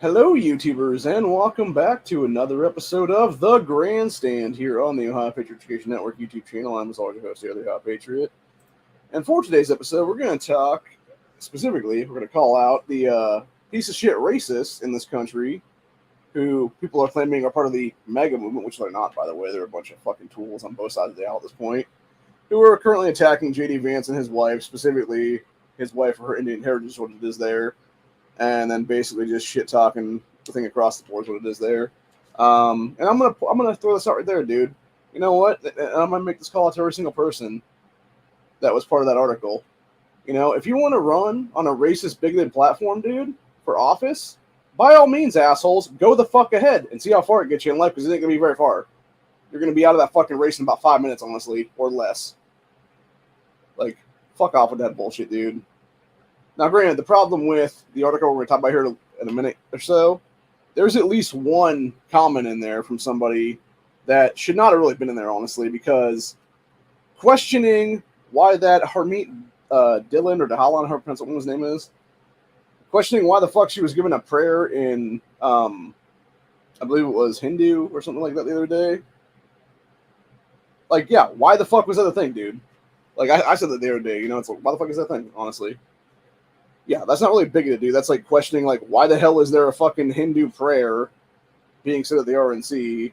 Hello, YouTubers, and welcome back to another episode of The Grandstand here on the Ohio Patriot Education Network YouTube channel. I'm as always your host, the Ohio Patriot. And for today's episode, we're going to talk specifically, we're going to call out the piece of shit racists in this country who people are claiming are part of the MAGA movement, which they're not, by the way. They're a bunch of fucking tools on both sides of the aisle at this point, who are currently attacking JD Vance and his wife, specifically his wife for her Indian heritage, what it is there, and then basically just shit talking the thing across the board is what it is there. And I'm gonna throw this out right there, dude. You know what? And I'm gonna make this call out to every single person that was part of that article. You know, if you want to run on a racist, bigoted platform, dude, for office, by all means, assholes, go the fuck ahead and see how far it gets you in life, because it ain't gonna be very far. You're gonna be out of that fucking race in about 5 minutes, honestly, or less. Like, fuck off with that bullshit, dude. Now, granted, the problem with the article we're going to talk about here in a minute or so, there's at least one comment in there from somebody that should not have really been in there, honestly, because questioning why that Harmeet Dillon or Dahalan, her depends on what his name is, questioning why the fuck she was given a prayer in, I believe it was Hindu or something like that the other day. Like, yeah, why the fuck was that a thing, dude? Like, I said that the other day, you know, it's like, why the fuck is that a thing, honestly? Yeah, that's not really bigoted, dude. That's like questioning, like, why the hell is there a fucking Hindu prayer being said at the RNC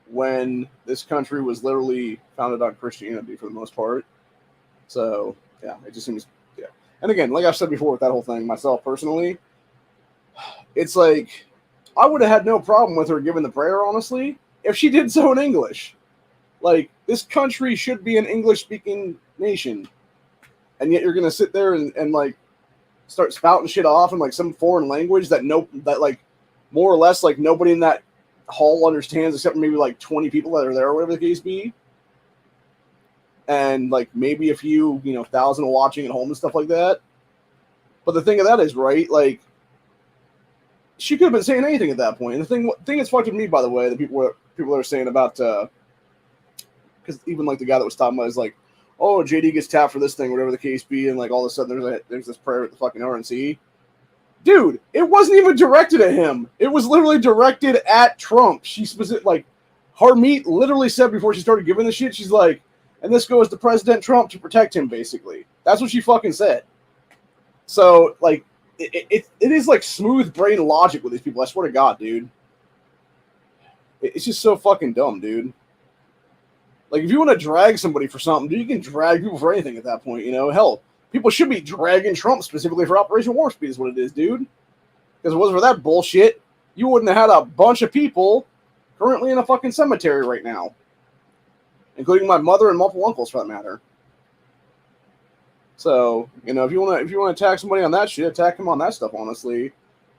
when this country was literally founded on Christianity for the most part? So, yeah, it just seems, yeah. And again, like I've said before with that whole thing, myself personally, it's like, I would have had no problem with her giving the prayer, honestly, if she did so in English. Like, this country should be an English-speaking nation. And yet you're gonna sit there and like start spouting shit off in like some foreign language that like more or less like nobody in that hall understands except maybe like 20 people that are there or whatever the case be. And like maybe a few, thousand watching at home and stuff like that. But the thing of that is, right, like she could have been saying anything at that point. And the thing that's fucked with me, by the way, the people are saying about because even like the guy that was talking about is like, oh, JD gets tapped for this thing, whatever the case be, and like all of a sudden there's this prayer at the fucking RNC. Dude, it wasn't even directed at him. It was literally directed at Trump. She specific, like, Harmeet literally said before she started giving the shit, she's like, and this goes to President Trump to protect him, basically. That's what she fucking said. So, like, it is like smooth brain logic with these people. I swear to God, dude. It's just so fucking dumb, dude. Like, if you want to drag somebody for something, dude, you can drag people for anything at that point, you know? Hell, people should be dragging Trump specifically for Operation Warp Speed is what it is, dude. Because if it wasn't for that bullshit, you wouldn't have had a bunch of people currently in a fucking cemetery right now. Including my mother and multiple uncles, for that matter. So, if you want to attack somebody on that shit, attack him on that stuff, honestly.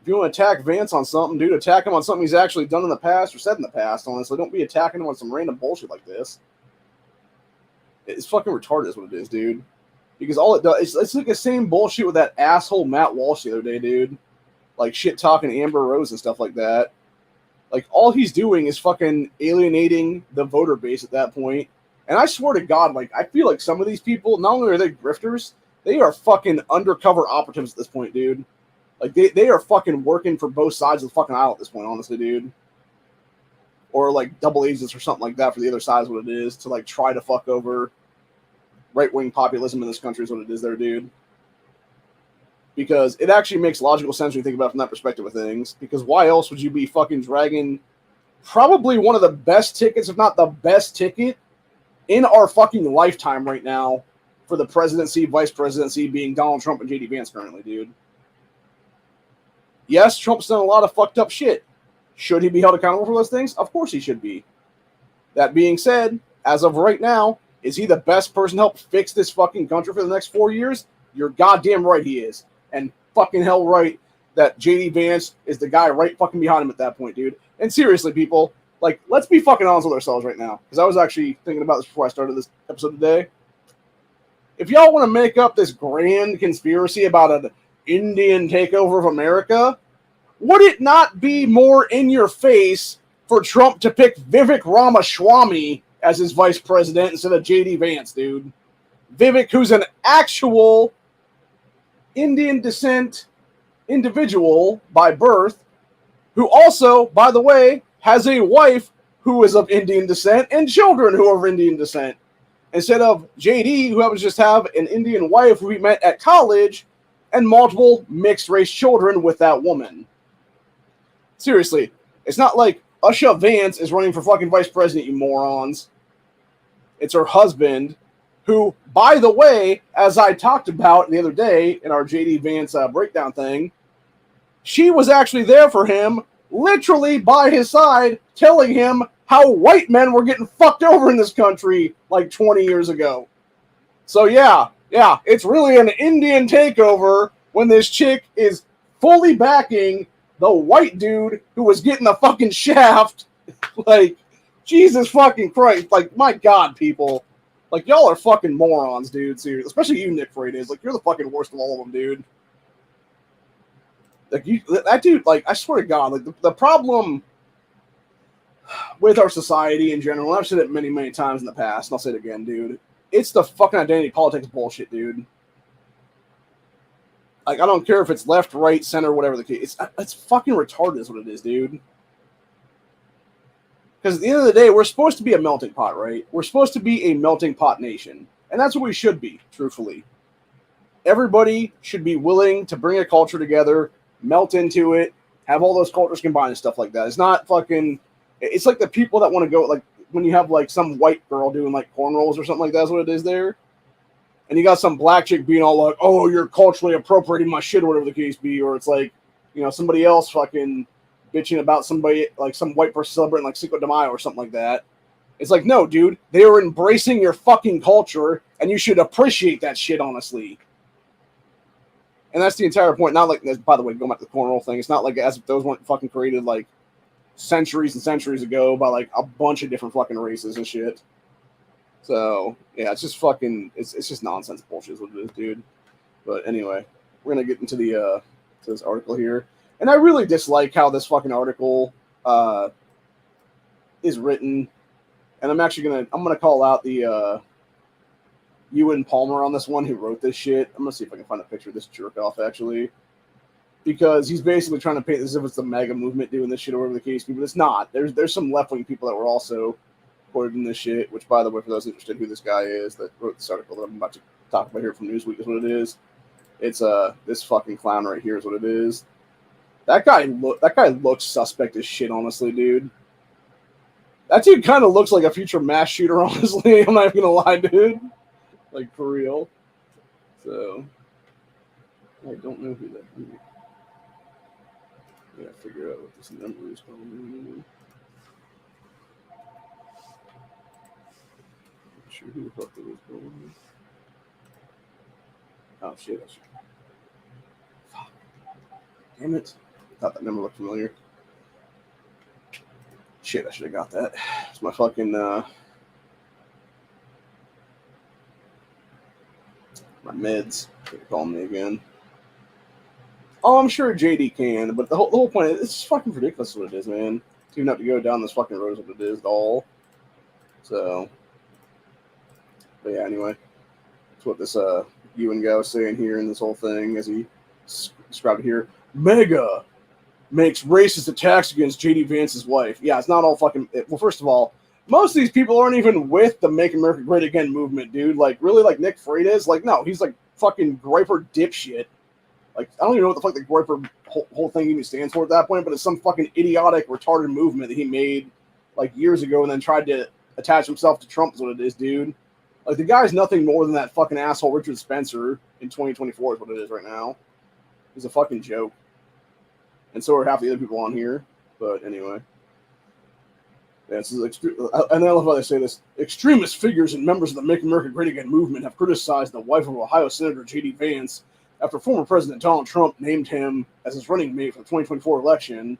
If you want to attack Vance on something, dude, attack him on something he's actually done in the past or said in the past, honestly. Don't be attacking him on some random bullshit like this. It's fucking retarded is what it is, dude. Because all it does, it's like the same bullshit with that asshole Matt Walsh the other day, dude. Like shit talking Amber Rose and stuff like that. Like all he's doing is fucking alienating the voter base at that point. And I swear to God, like I feel like some of these people, not only are they grifters, they are fucking undercover operatives at this point, dude. Like they are fucking working for both sides of the fucking aisle at this point, honestly, dude. Or like double agents or something like that for the other side is what it is, to like try to fuck over right-wing populism in this country is what it is there, dude. Because it actually makes logical sense when you think about it from that perspective of things. Because why else would you be fucking dragging probably one of the best tickets, if not the best ticket, in our fucking lifetime right now for the presidency, vice presidency being Donald Trump and JD Vance currently, dude. Yes, Trump's done a lot of fucked up shit. Should he be held accountable for those things? Of course he should be. That being said, as of right now, is he the best person to help fix this fucking country for the next 4 years? You're goddamn right he is. And fucking hell right that JD Vance is the guy right fucking behind him at that point, dude. And seriously, people, like, let's be fucking honest with ourselves right now. Because I was actually thinking about this before I started this episode today. If y'all want to make up this grand conspiracy about an Indian takeover of America, would it not be more in your face for Trump to pick Vivek Ramaswamy as his vice president instead of JD Vance, dude? Vivek, who's an actual Indian descent individual by birth who also, by the way, has a wife who is of Indian descent and children who are of Indian descent. Instead of JD, who happens to just have an Indian wife who he met at college and multiple mixed-race children with that woman. Seriously, it's not like Usha Vance is running for fucking vice president, you morons. It's her husband, who, by the way, as I talked about the other day in our JD Vance breakdown thing, she was actually there for him, literally by his side, telling him how white men were getting fucked over in this country like 20 years ago. So yeah, it's really an Indian takeover when this chick is fully backing the white dude who was getting the fucking shaft. Like, Jesus fucking Christ. Like, my God, people. Like, y'all are fucking morons, dude. Seriously. Especially you, Nick Freitas. Like, you're the fucking worst of all of them, dude. Like, that dude, like, I swear to God, like, the problem with our society in general, and I've said it many, many times in the past, and I'll say it again, dude, it's the fucking identity politics bullshit, dude. Like, I don't care if it's left, right, center, whatever the case. It's fucking retarded is what it is, dude. Because at the end of the day, we're supposed to be a melting pot, right? We're supposed to be a melting pot nation. And that's what we should be, truthfully. Everybody should be willing to bring a culture together, melt into it, have all those cultures combined and stuff like that. It's not fucking... It's like the people that want to go... Like, when you have, like, some white girl doing, like, cornrows or something like that, that's what it is there. And you got some black chick being all like, oh, you're culturally appropriating my shit or whatever the case be. Or it's like, you know, somebody else fucking bitching about somebody, like some white person celebrating like Cinco de Mayo or something like that. It's like, no, dude, they are embracing your fucking culture and you should appreciate that shit, honestly. And that's the entire point. Not like, by the way, going back to the cornrow thing, it's not like as if those weren't fucking created like centuries and centuries ago by like a bunch of different fucking races and shit. So, yeah, it's just fucking, it's just nonsense bullshit is what it is, dude. But anyway, we're going to get into the to this article here. And I really dislike how this fucking article is written. And I'm actually going to call out the Ewan Palmer on this one who wrote this shit. I'm going to see if I can find a picture of this jerk off, actually. Because he's basically trying to paint this as if it's the MAGA movement doing this shit or whatever the case be, but it's not. There's some left-wing people that were also quoted in this shit, which, by the way, for those interested who this guy is that wrote this article that I'm about to talk about here from Newsweek is what it is. It's this fucking clown right here is what it is. That guy looks suspect as shit, honestly, dude. That dude kind of looks like a future mass shooter, honestly. I'm not even gonna lie, dude. Like, for real. So, I don't know who that is. I gotta figure out what this number is called. Sure who the fuck it was going. Oh shit! Fuck! Damn it! I thought that number looked familiar. Shit! I should have got that. It's my fucking my meds. They're calling me again. Oh, I'm sure JD can, but the whole point is it's just fucking ridiculous what it is, man. To even have to go down this fucking road is what it is at all. So. But yeah, anyway, that's what this Ewan guy was saying here in this whole thing as he described it here. Mega makes racist attacks against JD Vance's wife. Yeah, it's not all fucking... Well, first of all, most of these people aren't even with the Make America Great Again movement, dude. Like, really, like Nick Freitas? Like, no, he's like fucking Griper dipshit. Like, I don't even know what the fuck the Griper whole thing even stands for at that point, but it's some fucking idiotic, retarded movement that he made like years ago and then tried to attach himself to Trump is what it is, dude. Like, the guy's nothing more than that fucking asshole Richard Spencer in 2024 is what it is right now. He's a fucking joke. And so are half the other people on here. But anyway. Yeah, this is and I love how they say this. Extremist figures and members of the Make America Great Again movement have criticized the wife of Ohio Senator JD Vance after former President Donald Trump named him as his running mate for the 2024 election.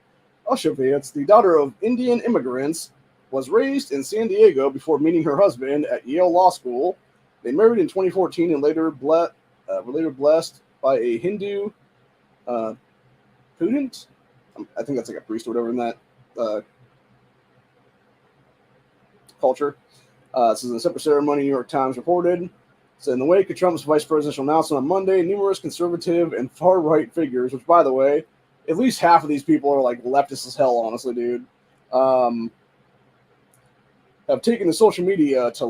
Usha Vance, the daughter of Indian immigrants, was raised in San Diego before meeting her husband at Yale Law School. They married in 2014 and later were later blessed by a Hindu Pudent. I think that's like a priest or whatever in that culture. This is a separate ceremony, New York Times reported. So in the wake of Trump's vice presidential announcement on Monday, numerous conservative and far-right figures, which, by the way, at least half of these people are like leftist as hell, honestly, dude, have taken to social media to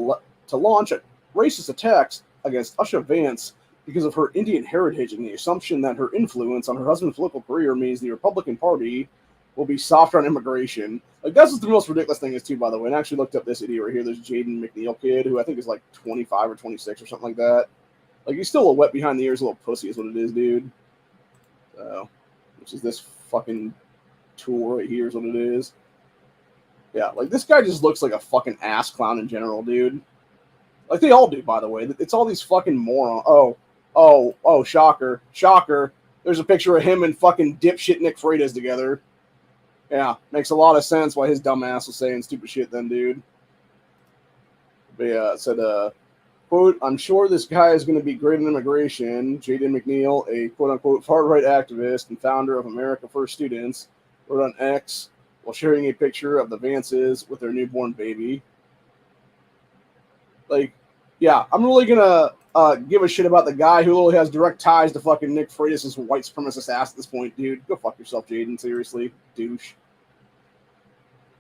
launch racist attacks against Usha Vance because of her Indian heritage and the assumption that her influence on her husband's political career means the Republican Party will be softer on immigration. Like, that's what the most ridiculous thing is, too, by the way. And I actually looked up this idiot right here. There's JD McNeil kid, who I think is like 25 or 26 or something like that. Like, he's still a wet behind the ears little pussy is what it is, dude. So, which is this fucking tool right here is what it is. Yeah, like, this guy just looks like a fucking ass clown in general, dude. Like, they all do, by the way. It's all these fucking morons. Oh, shocker. Shocker. There's a picture of him and fucking dipshit Nick Freitas together. Yeah, makes a lot of sense why his dumb ass was saying stupid shit then, dude. But yeah, it said, quote, I'm sure this guy is going to be great in immigration. JD McNeil, a quote-unquote far-right activist and founder of America First Students, wrote on X while sharing a picture of the Vances with their newborn baby. Like, yeah, I'm really going to give a shit about the guy who really has direct ties to fucking Nick Freitas' white supremacist ass at this point, dude. Go fuck yourself, Jaden, seriously, douche.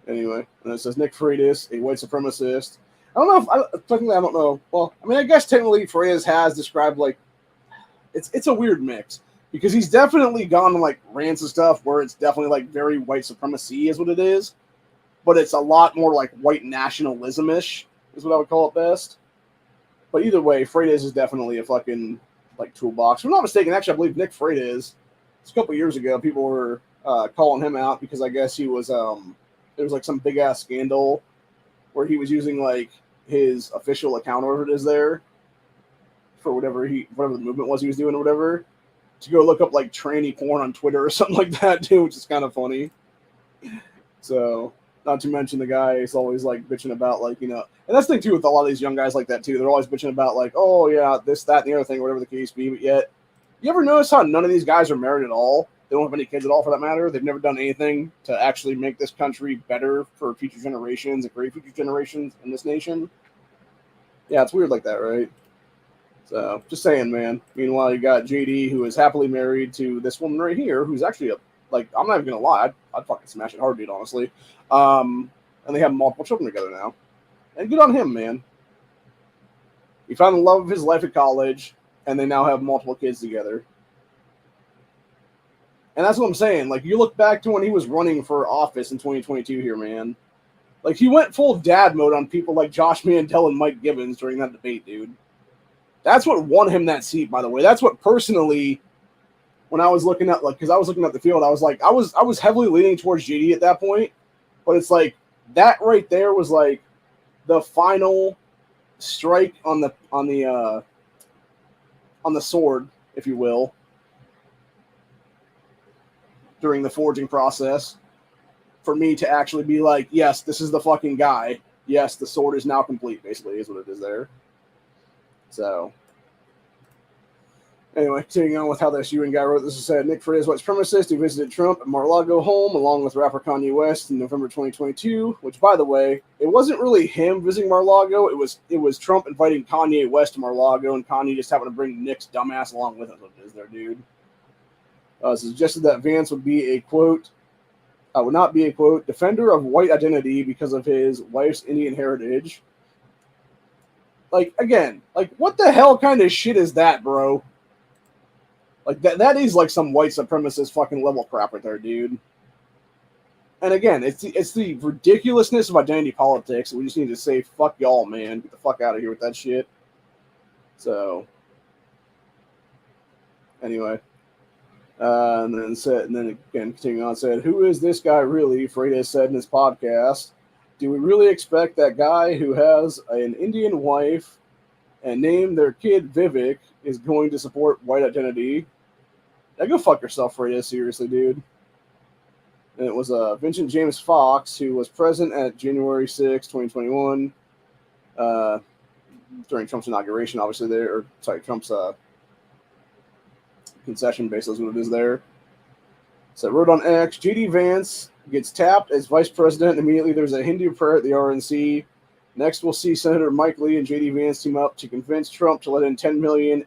Anyway, and it says Nick Freitas, a white supremacist. I don't know if technically I don't know. Well, I mean, I guess technically Freitas has described like it's a weird mix because he's definitely gone to like rants and stuff where it's definitely like very white supremacy is what it is, but it's a lot more like white nationalism-ish is what I would call it best. But either way, Freitas is definitely a fucking like toolbox. If I'm not mistaken, actually, I believe Nick Freitas. A couple years ago, people were calling him out because I guess he was there was like some big ass scandal where he was using like his official account, or whatever it is there, for whatever the movement was he was doing or whatever, to go look up like tranny porn on Twitter or something like that too, which is kind of funny. So, not to mention the guy is always like bitching about like, you know, and that's the thing too with a lot of these young guys like that too. They're always bitching about like, oh yeah, this, that, and the other thing, whatever the case be. But yet, you ever notice how none of these guys are married at all? They don't have any kids at all, for that matter. They've never done anything to actually make this country better for future generations and create future generations in this nation. Yeah, it's weird like that, right? So, just saying, man. Meanwhile, you got JD, who is happily married to this woman right here, who's actually like, I'm not even gonna lie, I'd fucking smash it hard, dude, honestly. And they have multiple children together now, and good on him, man. He found the love of his life at college, and they now have multiple kids together. And that's what I'm saying. Like, you look back to when he was running for office in 2022 here, man. Like, he went full dad mode on people like Josh Mandel and Mike Gibbons during that debate, dude. That's what won him that seat, by the way. That's what personally, when I was looking at, like, because I was looking at the field, I was like, I was heavily leaning towards JD at that point. But it's like, that right there was like the final strike on the sword, if you will, during the forging process, for me to actually be like, yes, this is the fucking guy. Yes, the sword is now complete, basically, is what it is there. So, anyway, continuing on with how this UN guy wrote this, it said, Nick Freitas, white supremacist, who visited Trump at Mar-a-Lago home along with rapper Kanye West in November 2022, which, by the way, it wasn't really him visiting Mar-a-Lago. It was Trump inviting Kanye West to Mar-a-Lago, and Kanye just happened to bring Nick's dumbass along with him. What it is there, dude. Suggested that Vance would be a, quote, would not be a, quote, defender of white identity because of his wife's Indian heritage. Like, again, like, what the hell kind of shit is that, bro? Like, that is like some white supremacist fucking level crap right there, dude. And again, it's the ridiculousness of identity politics. We just need to say, fuck y'all, man. Get the fuck out of here with that shit. So, anyway. And then again, continuing on, said, who is this guy really? Freitas said in his podcast, do we really expect that guy who has an Indian wife and named their kid Vivek is going to support white identity? Now go fuck yourself, Freitas, seriously, dude. And it was Vincent James Fox, who was present at January 6, 2021, during Trump's inauguration, obviously Trump's concession basically is what it is there. So wrote on X, JD Vance gets tapped as vice president. Immediately there's a Hindu prayer at the RNC. Next, we'll see Senator Mike Lee and JD Vance team up to convince Trump to let in 10 million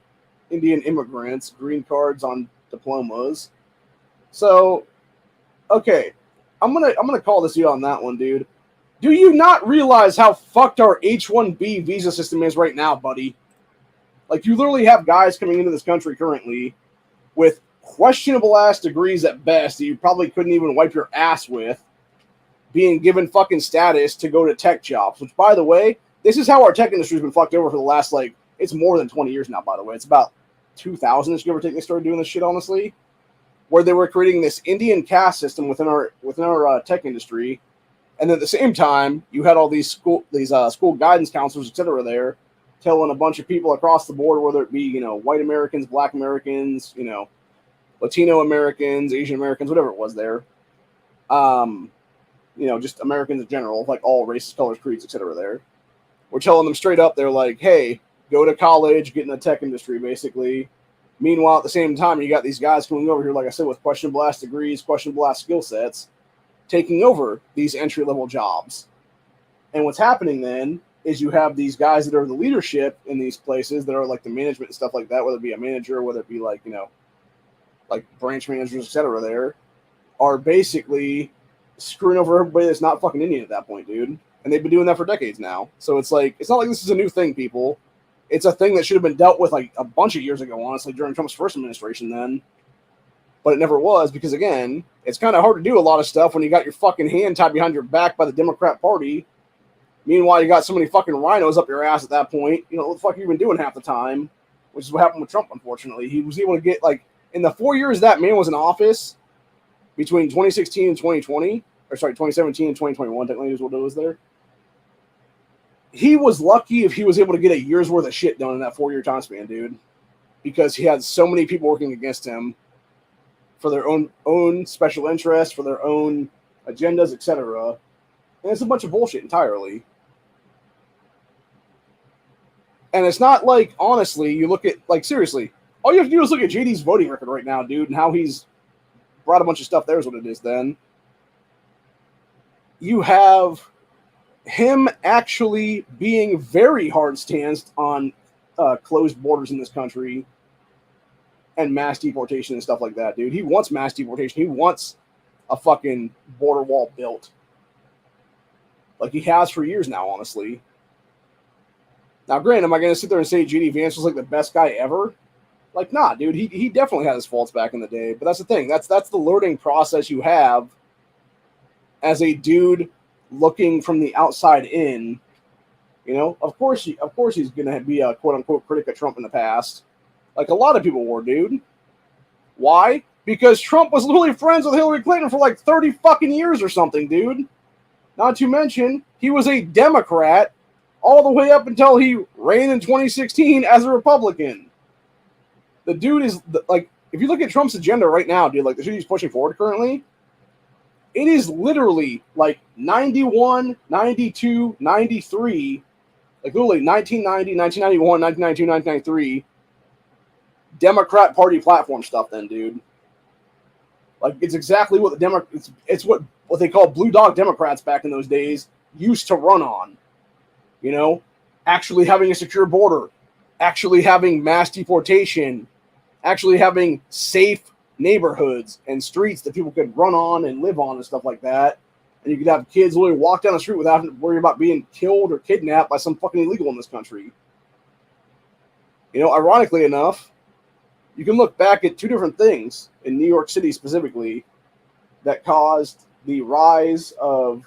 Indian immigrants, green cards on diplomas. So, okay, I'm gonna call this you on that one, dude. Do you not realize how fucked our H-1B visa system is right now, buddy? Like, you literally have guys coming into this country currently with questionable ass degrees at best that you probably couldn't even wipe your ass with, being given fucking status to go to tech jobs, which, by the way, this is how our tech industry has been fucked over for the last, like, it's more than 20 years now, by the way. It's about 2000-ish, give or take, they started doing this shit, honestly, where they were creating this Indian caste system within our tech industry, and at the same time, you had all these school guidance counselors, etc., there, telling a bunch of people across the board, whether it be, white Americans, black Americans, Latino Americans, Asian Americans, whatever it was there, just Americans in general, like all races, colors, creeds, etc. there. We're telling them straight up, they're like, hey, go to college, get in the tech industry, basically. Meanwhile, at the same time, you got these guys coming over here, like I said, with questionable ass degrees, questionable ass skill sets, taking over these entry-level jobs. And what's happening then is you have these guys that are the leadership in these places that are like the management and stuff like that, whether it be a manager, whether it be like, like branch managers, etc. there, are basically screwing over everybody that's not fucking Indian at that point, dude. And they've been doing that for decades now. So it's like, it's not like this is a new thing, people. It's a thing that should have been dealt with like a bunch of years ago, honestly, during Trump's first administration then. But it never was because, again, it's kind of hard to do a lot of stuff when you got your fucking hand tied behind your back by the Democrat Party. Meanwhile, you got so many fucking rhinos up your ass at that point. What the fuck you've been doing half the time, which is what happened with Trump, unfortunately. He was able to get, like, in the 4 years that man was in office, between 2016 and 2020, or sorry, 2017 and 2021, technically is what it was there, he was lucky if he was able to get a year's worth of shit done in that 4 year time span, dude, because he had so many people working against him for their own special interests, for their own agendas, etc. And it's a bunch of bullshit entirely. And it's not like, honestly, you look at, like, seriously, all you have to do is look at JD's voting record right now, dude, and how he's brought a bunch of stuff there is what it is then. You have him actually being very hard-stanced on closed borders in this country and mass deportation and stuff like that, dude. He wants mass deportation. He wants a fucking border wall built. Like he has for years now, honestly. Now, granted, am I going to sit there and say JD Vance was like the best guy ever? Like, nah, dude. He definitely had his faults back in the day. But that's the thing. That's the learning process you have as a dude looking from the outside in. Of course he's going to be a quote-unquote critic of Trump in the past. Like a lot of people were, dude. Why? Because Trump was literally friends with Hillary Clinton for like 30 fucking years or something, dude. Not to mention, he was a Democrat all the way up until he ran in 2016 as a Republican. The dude is, like, if you look at Trump's agenda right now, dude, like the shit he's pushing forward currently, it is literally like 91, 92, 93, like literally 1990, 1991, 1992, 1993, Democrat Party platform stuff then, dude. Like, it's exactly what it's what they call blue dog Democrats back in those days used to run on. Actually having a secure border, actually having mass deportation, actually having safe neighborhoods and streets that people could run on and live on and stuff like that. And you could have kids literally walk down the street without having to worry about being killed or kidnapped by some fucking illegal in this country. Ironically enough, you can look back at two different things in New York City specifically that caused the rise of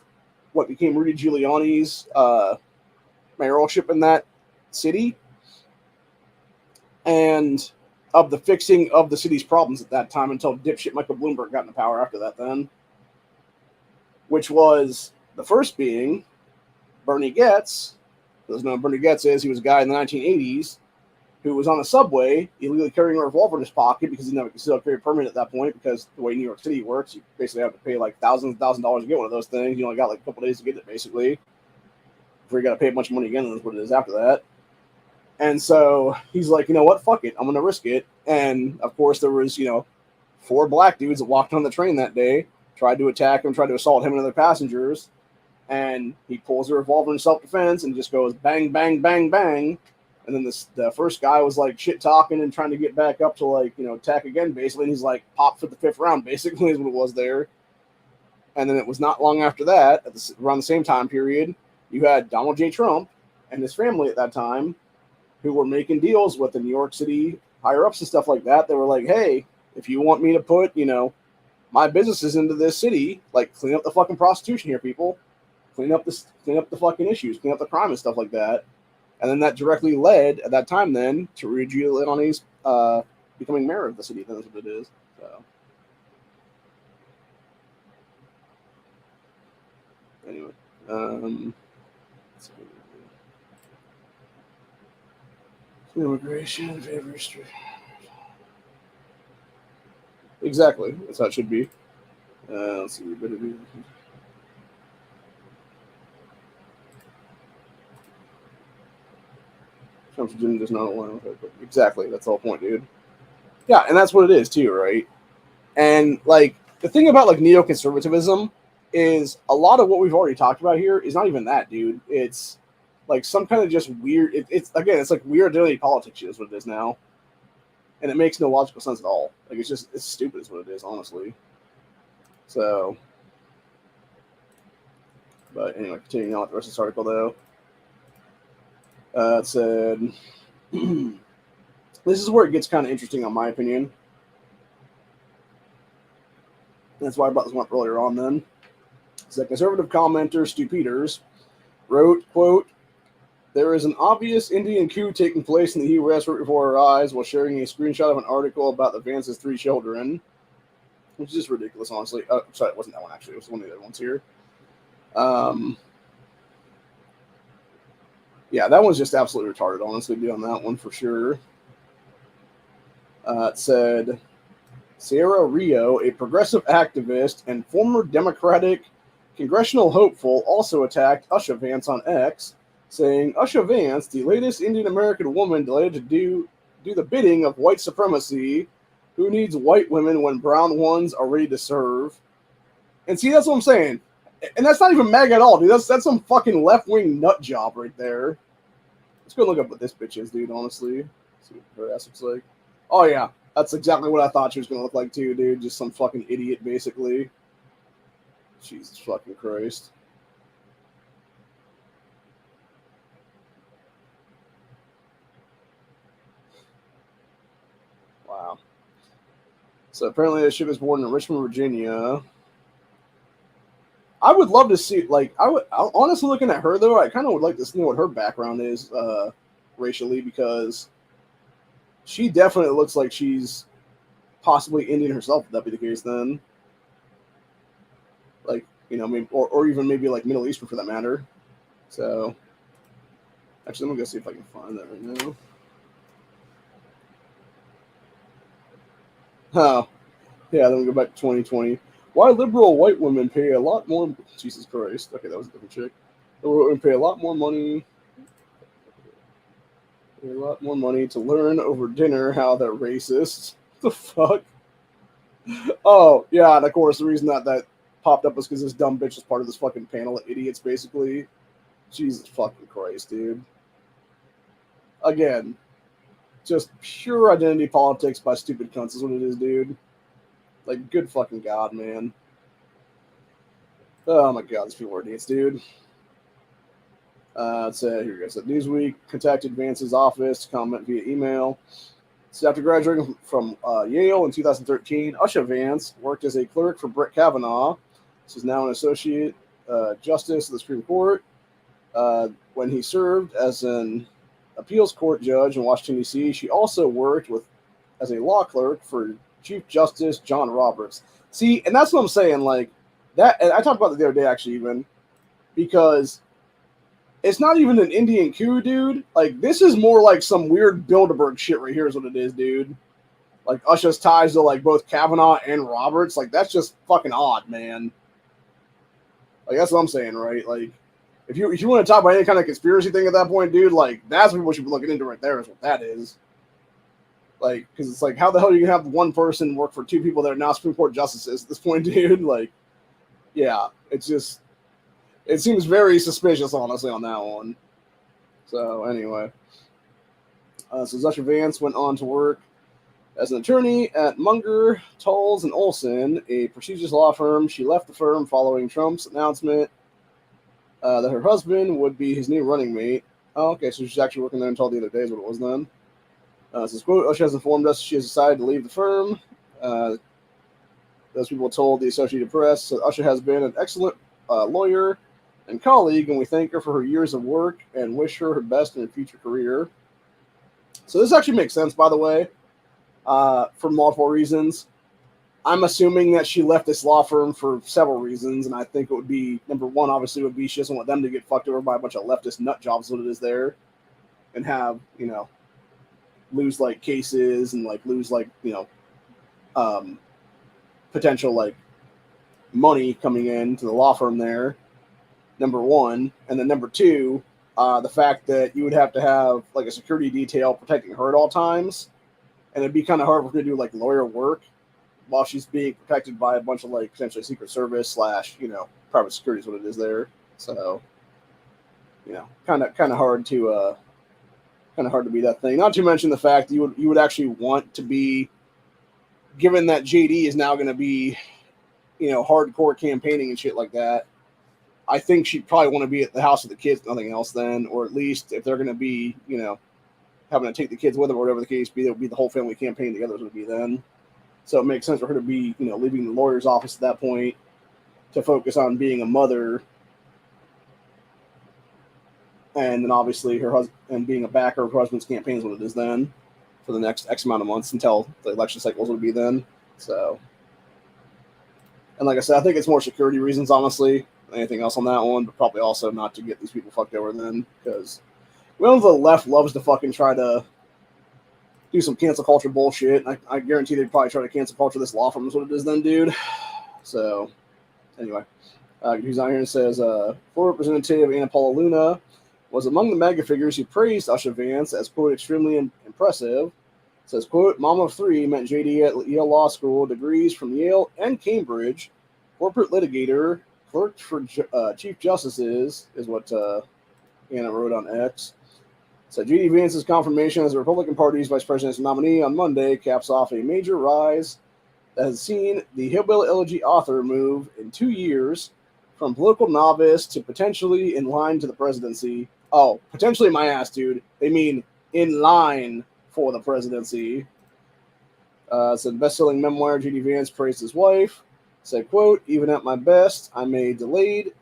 what became Rudy Giuliani's mayoralship in that city and of the fixing of the city's problems at that time until dipshit Michael Bloomberg got into power after that then, which was the first being Bernie Goetz. For those who know what Bernie Goetz is, he was a guy in the 1980s who was on a subway illegally carrying a revolver in his pocket because he never considered carry a permit at that point because the way New York City works, you basically have to pay like thousands of dollars to get one of those things. You only got like a couple days to get it basically. Before you got to pay a bunch of money again, that's what it is after that. And so he's like, you know what, fuck it, I'm going to risk it. And of course there was, 4 black dudes that walked on the train that day, tried to attack him, tried to assault him and other passengers. and he pulls a revolver in self-defense and just goes bang, bang, bang, bang. And then the first guy was like shit talking and trying to get back up to like, attack again, basically. And he's like popped for the 5th round, basically, is what it was there. And then it was not long after that, around the same time period, you had Donald J. Trump and his family at that time who were making deals with the New York City higher ups and stuff like that. They were like, hey, if you want me to put, my businesses into this city, like clean up the fucking prostitution here, people. Clean up the fucking issues, clean up the crime and stuff like that. And then that directly led, at that time then, to Rudy Giuliani's becoming mayor of the city. That's what it is. So, anyway. Immigration, favor history. Exactly. That's how it should be. Let's see. Trump's agenda does not align with it. But exactly. That's the whole point, dude. Yeah, and that's what it is, too, right? And, like, the thing about, like, neoconservatism is a lot of what we've already talked about here is not even that, dude. It's, like, some kind of just weird... It's like weird identity politics is what it is now. And it makes no logical sense at all. Like, it's stupid is what it is, honestly. So... But anyway, continuing on with the rest of this article, though. It said... This is where it gets kind of interesting, in my opinion. That's why I brought this one up earlier on then. So, conservative commenter Stu Peters wrote, quote, "There is an obvious Indian coup taking place in the U.S. right before our eyes," while sharing a screenshot of an article about the Vance's 3 children, which is just ridiculous, honestly. Sorry, it wasn't that one, actually. It was one of the other ones here. Yeah, that one's just absolutely retarded, honestly, on that one for sure. It said, Sierra Rio, a progressive activist and former Democratic congressional hopeful, also attacked Usha Vance on X, saying, Usha Vance, the latest Indian American woman delighted to do the bidding of white supremacy, who needs white women when brown ones are ready to serve. And see, that's what I'm saying. And that's not even MAGA at all, dude. That's some fucking left-wing nut job right there. Let's go look up what this bitch is, dude, honestly. See what her ass looks like. Oh, yeah. That's exactly what I thought she was going to look like, too, dude. Just some fucking idiot, basically. Jesus fucking Christ. Wow. So apparently this chick was born in Richmond, Virginia. I would love to see, like, honestly, looking at her, though, I kind of would like to see what her background is racially, because she definitely looks like she's possibly Indian herself, if that be the case, then. Like, maybe, or even maybe, like, Middle Eastern, for that matter. So, actually, I'm going to go see if I can find that right now. Oh, yeah, then we go back to 2020. Why liberal white women pay a lot more... Jesus Christ. Okay, that was a different chick. Liberal women pay a lot more money... A lot more money to learn over dinner how they're racist. What the fuck? Oh, yeah, and of course, the reason that popped up was because this dumb bitch is part of this fucking panel of idiots, basically. Jesus fucking Christ, dude. Again, just pure identity politics by stupid cunts is what it is, dude. Like, good fucking God, man. Oh my God, these people are idiots, dude. It said, here we go. So Newsweek contacted Vance's office to comment via email. So after graduating from Yale in 2013, Usha Vance worked as a clerk for Brett Kavanaugh. She's now an associate justice of the Supreme Court. When he served as an appeals court judge in Washington, D.C., she also worked as a law clerk for Chief Justice John Roberts. See, and that's what I'm saying, like, that, and I talked about it the other day, actually, even, because it's not even an Indian coup, dude. Like, this is more like some weird Bilderberg shit right here is what it is, dude. Like, Usha's ties to, like, both Kavanaugh and Roberts. Like, that's just fucking odd, man. Like, that's what I'm saying, right? Like, if you want to talk about any kind of conspiracy thing at that point, dude, like, that's what we should be looking into right there is what that is. Like, because it's like, how the hell are you going to have one person work for 2 people that are now Supreme Court justices at this point, dude? Like, yeah, it's just... It seems very suspicious, honestly, on that one. So, anyway. So Usha Vance went on to work as an attorney at Munger, Tolles, and Olson, a prestigious law firm. She left the firm following Trump's announcement that her husband would be his new running mate. Oh, okay, so she's actually working there until the other day is what it was then. Says, quote, Usha has informed us she has decided to leave the firm. Those people told the Associated Press that Usha has been an excellent lawyer and colleague, and we thank her for her years of work and wish her best in her future career. So this actually makes sense, by the way, for multiple reasons. I'm assuming that she left this law firm for several reasons, and I think it would be, number one, obviously, would be she doesn't want them to get fucked over by a bunch of leftist nut jobs, what it is there, and have, lose, like, cases and, like, lose, like, potential, like, money coming in to the law firm there, number one. And then number two, the fact that you would have to have, like, a security detail protecting her at all times, and it'd be kind of hard for her to do, like, lawyer work while she's being protected by a bunch of, like, potentially Secret Service / private security is what it is there. So, kind of hard to be that thing. Not to mention the fact that you would actually want to be, given that JD is now going to be, hardcore campaigning and shit like that. I think she'd probably want to be at the house with the kids, nothing else then, or at least if they're going to be, having to take the kids with them or whatever the case be, it would be the whole family campaign together as it would be then. So it makes sense for her to be, leaving the lawyer's office at that point to focus on being a mother, and then obviously her husband and being a backer of her husband's campaign is what it is then for the next X amount of months until the election cycles would be then. So, and like I said, I think it's more security reasons, honestly, than anything else on that one, but probably also not to get these people fucked over then, because we know the left loves to fucking try to do some cancel culture bullshit. I guarantee they'd probably try to cancel culture this law firm is what it is then, dude. So, anyway, he's on here and says, former Representative Anna Paula Luna was among the mega figures who praised Usha Vance as, quote, extremely impressive. Says, quote, mom of three, met JD at Yale Law School, degrees from Yale and Cambridge, corporate litigator, clerked for Chief Justices, is what Anna wrote on X. So JD Vance's confirmation as the Republican Party's vice president's nominee on Monday caps off a major rise that has seen the Hillbilly Elegy author move in 2 years from political novice to potentially in line to the presidency. Oh, potentially my ass, dude. They mean in line for the presidency. Said best-selling memoir, JD Vance praised his wife. Said, quote, even at my best, I'm a delayed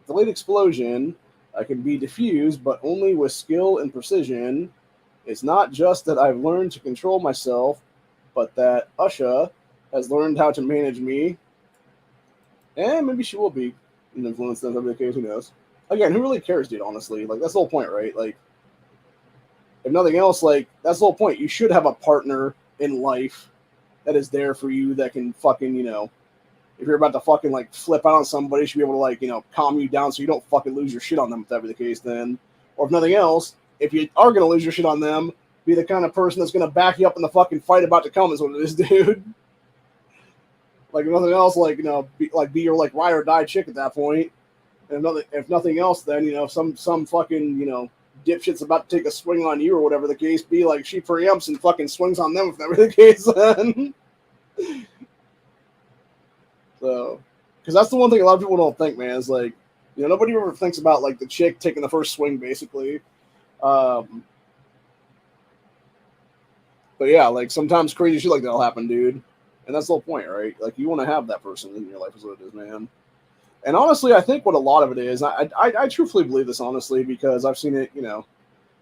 explosion. I can be diffused, but only with skill and precision. It's not just that I've learned to control myself, but that Usha has learned how to manage me. And maybe she will be an influence in every case, who knows. Again, who really cares, dude, honestly? Like, that's the whole point, right? Like, if nothing else, like, that's the whole point. You should have a partner in life that is there for you that can fucking, if you're about to fucking, like, flip out on somebody, you should be able to, like, calm you down so you don't fucking lose your shit on them, if that be the case then. Or if nothing else, if you are going to lose your shit on them, be the kind of person that's going to back you up in the fucking fight about to come is what it is, dude. Like, if nothing else, like, be your, like, ride or die chick at that point. And if nothing else, then, if some fucking, dipshit's about to take a swing on you or whatever the case be, like, she preempts and fucking swings on them if that were the case then. So, because that's the one thing a lot of people don't think, man, is like, nobody ever thinks about, like, the chick taking the first swing, basically. But yeah, like, sometimes crazy shit like that'll happen, dude. And that's the whole point, right? Like, you want to have that person in your life is what it is, man. And honestly, I think what a lot of it is, I truthfully believe this, honestly, because I've seen it,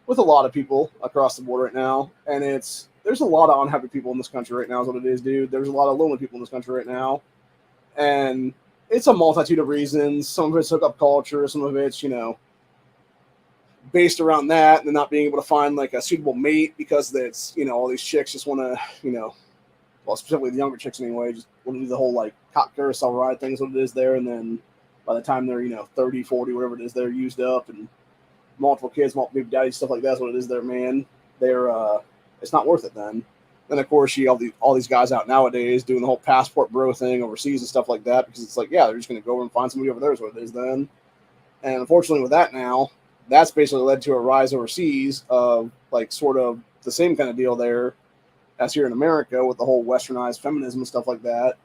with a lot of people across the board right now. And there's a lot of unhappy people in this country right now is what it is, dude. There's a lot of lonely people in this country right now. And it's a multitude of reasons. Some of it's hookup culture. Some of it's, based around that and not being able to find, like, a suitable mate because it's, all these chicks just want to, well, specifically the younger chicks anyway, just want to do the whole, like, hot carousel ride thing is what it is there. And then by the time they're, 30, 40, whatever it is, they're used up and multiple kids, multiple baby daddies, stuff like that's what it is there, man. It's not worth it then. And of course, you all these guys out nowadays doing the whole passport bro thing overseas and stuff like that, because it's like, yeah, they're just going to go over and find somebody over there is what it is then. And unfortunately with that now, that's basically led to a rise overseas of like sort of the same kind of deal there as here in America with the whole westernized feminism and stuff like that,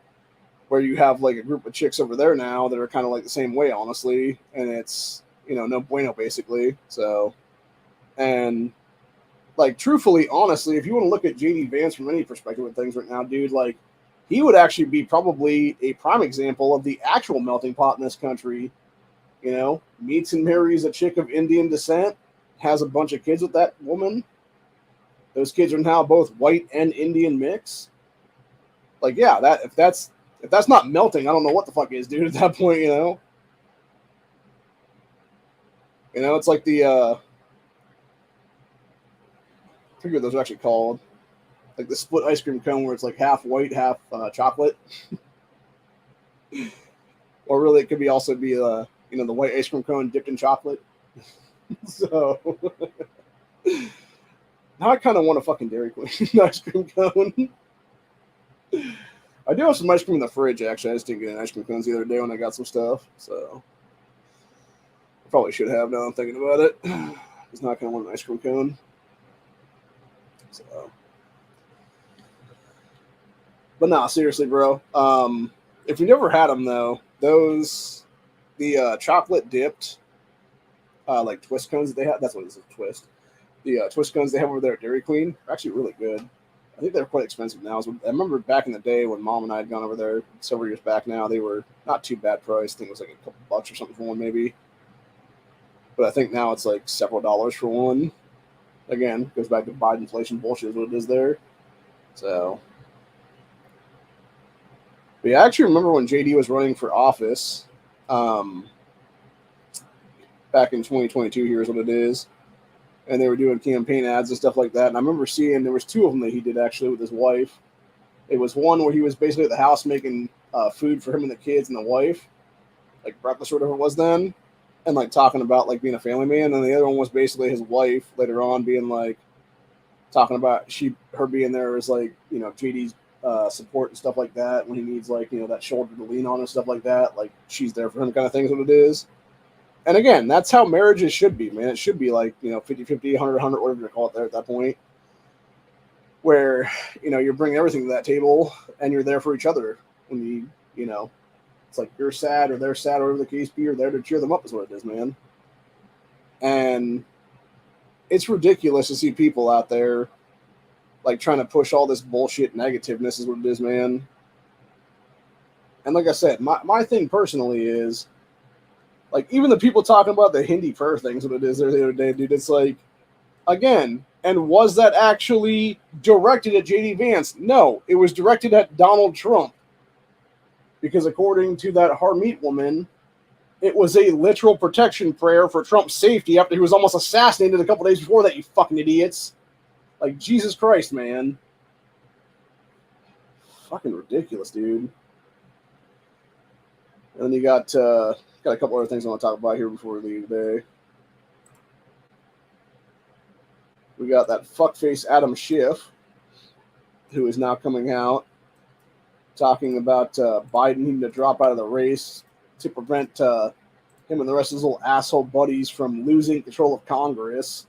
where you have like a group of chicks over there now that are kind of like the same way, honestly. And it's, no bueno basically. So, and like, truthfully, honestly, if you want to look at JD Vance from any perspective of things right now, dude, like, he would actually be probably a prime example of the actual melting pot in this country. Meets and marries a chick of Indian descent, has a bunch of kids with that woman. Those kids are now both white and Indian mix. Like, yeah, if that's not melting, I don't know what the fuck is, dude. At that point, it's like the I forget what those are actually called. Like the split ice cream cone where it's like half white, half chocolate. Or really, it could also be the white ice cream cone dipped in chocolate. So now I kind of want a fucking Dairy Queen ice cream cone. I do have some ice cream in the fridge, actually. I just didn't get an ice cream cones the other day when I got some stuff. So I probably should have now I'm thinking about it. Just not going to want an ice cream cone. So, but nah, seriously, bro. If you never had them though, the chocolate dipped like twist cones that they have. That's what it is, a twist. The twist cones they have over there at Dairy Queen are actually really good. I think they're quite expensive now. I remember back in the day when Mom and I had gone over there several years back now, they were not too bad price. I think it was like a couple bucks or something for one maybe. But I think now it's like several dollars for one. Again, goes back to Biden inflation bullshit is what it is there. So, but yeah, I actually remember when JD was running for office back in 2022, here's what it is. And they were doing campaign ads and stuff like that. And I remember seeing there was two of them that he did actually with his wife. It was one where he was basically at the house making food for him and the kids and the wife, like breakfast or whatever it was then, and like talking about like being a family man. And the other one was basically his wife later on being like talking about her being there as like JD's support and stuff like that when he needs like that shoulder to lean on and stuff like that. Like she's there for him kind of thing is what it is. And again, that's how marriages should be, man. It should be like 50-50, 100-100, whatever you call it there at that point, where you're bringing everything to that table and you're there for each other when it's like you're sad or they're sad or whatever the case be, you're there to cheer them up is what it is, man. And it's ridiculous to see people out there like trying to push all this bullshit negativeness is what it is, man. And like I said, my thing personally is like even the people talking about the Hindi prayer things what it is there the other day, dude, it's like, again, and was that actually directed at JD Vance? No, it was directed at Donald Trump. Because according to that Harmeet woman, it was a literal protection prayer for Trump's safety after he was almost assassinated a couple days before that, you fucking idiots. Like, Jesus Christ, man. Fucking ridiculous, dude. And then you got a couple other things I want to talk about here before we leave today. We got that fuckface Adam Schiff, who is now coming out talking about Biden needing to drop out of the race to prevent him and the rest of his little asshole buddies from losing control of Congress.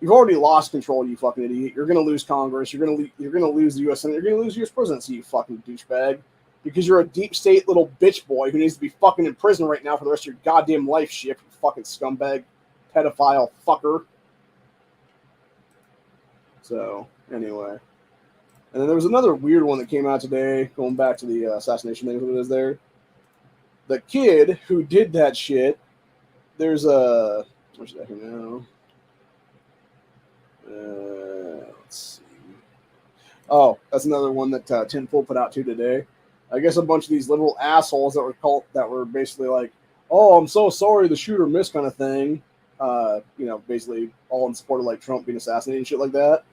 You've already lost control, you fucking idiot. You're going to lose Congress. You're going to lose the U.S. Senate. You're going to lose the U.S. presidency, you fucking douchebag. Because you're a deep state little bitch boy who needs to be fucking in prison right now for the rest of your goddamn life, shit, you fucking scumbag, pedophile fucker. So, anyway. And then there was another weird one that came out today, going back to the assassination thing, what it is there. The kid who did that shit, there's a... Where's that here now? Let's see. Oh, that's another one that Tinfoil put out too today. I guess a bunch of these liberal assholes that were basically like, oh, I'm so sorry the shooter missed kind of thing. Basically all in support of like Trump being assassinated and shit like that.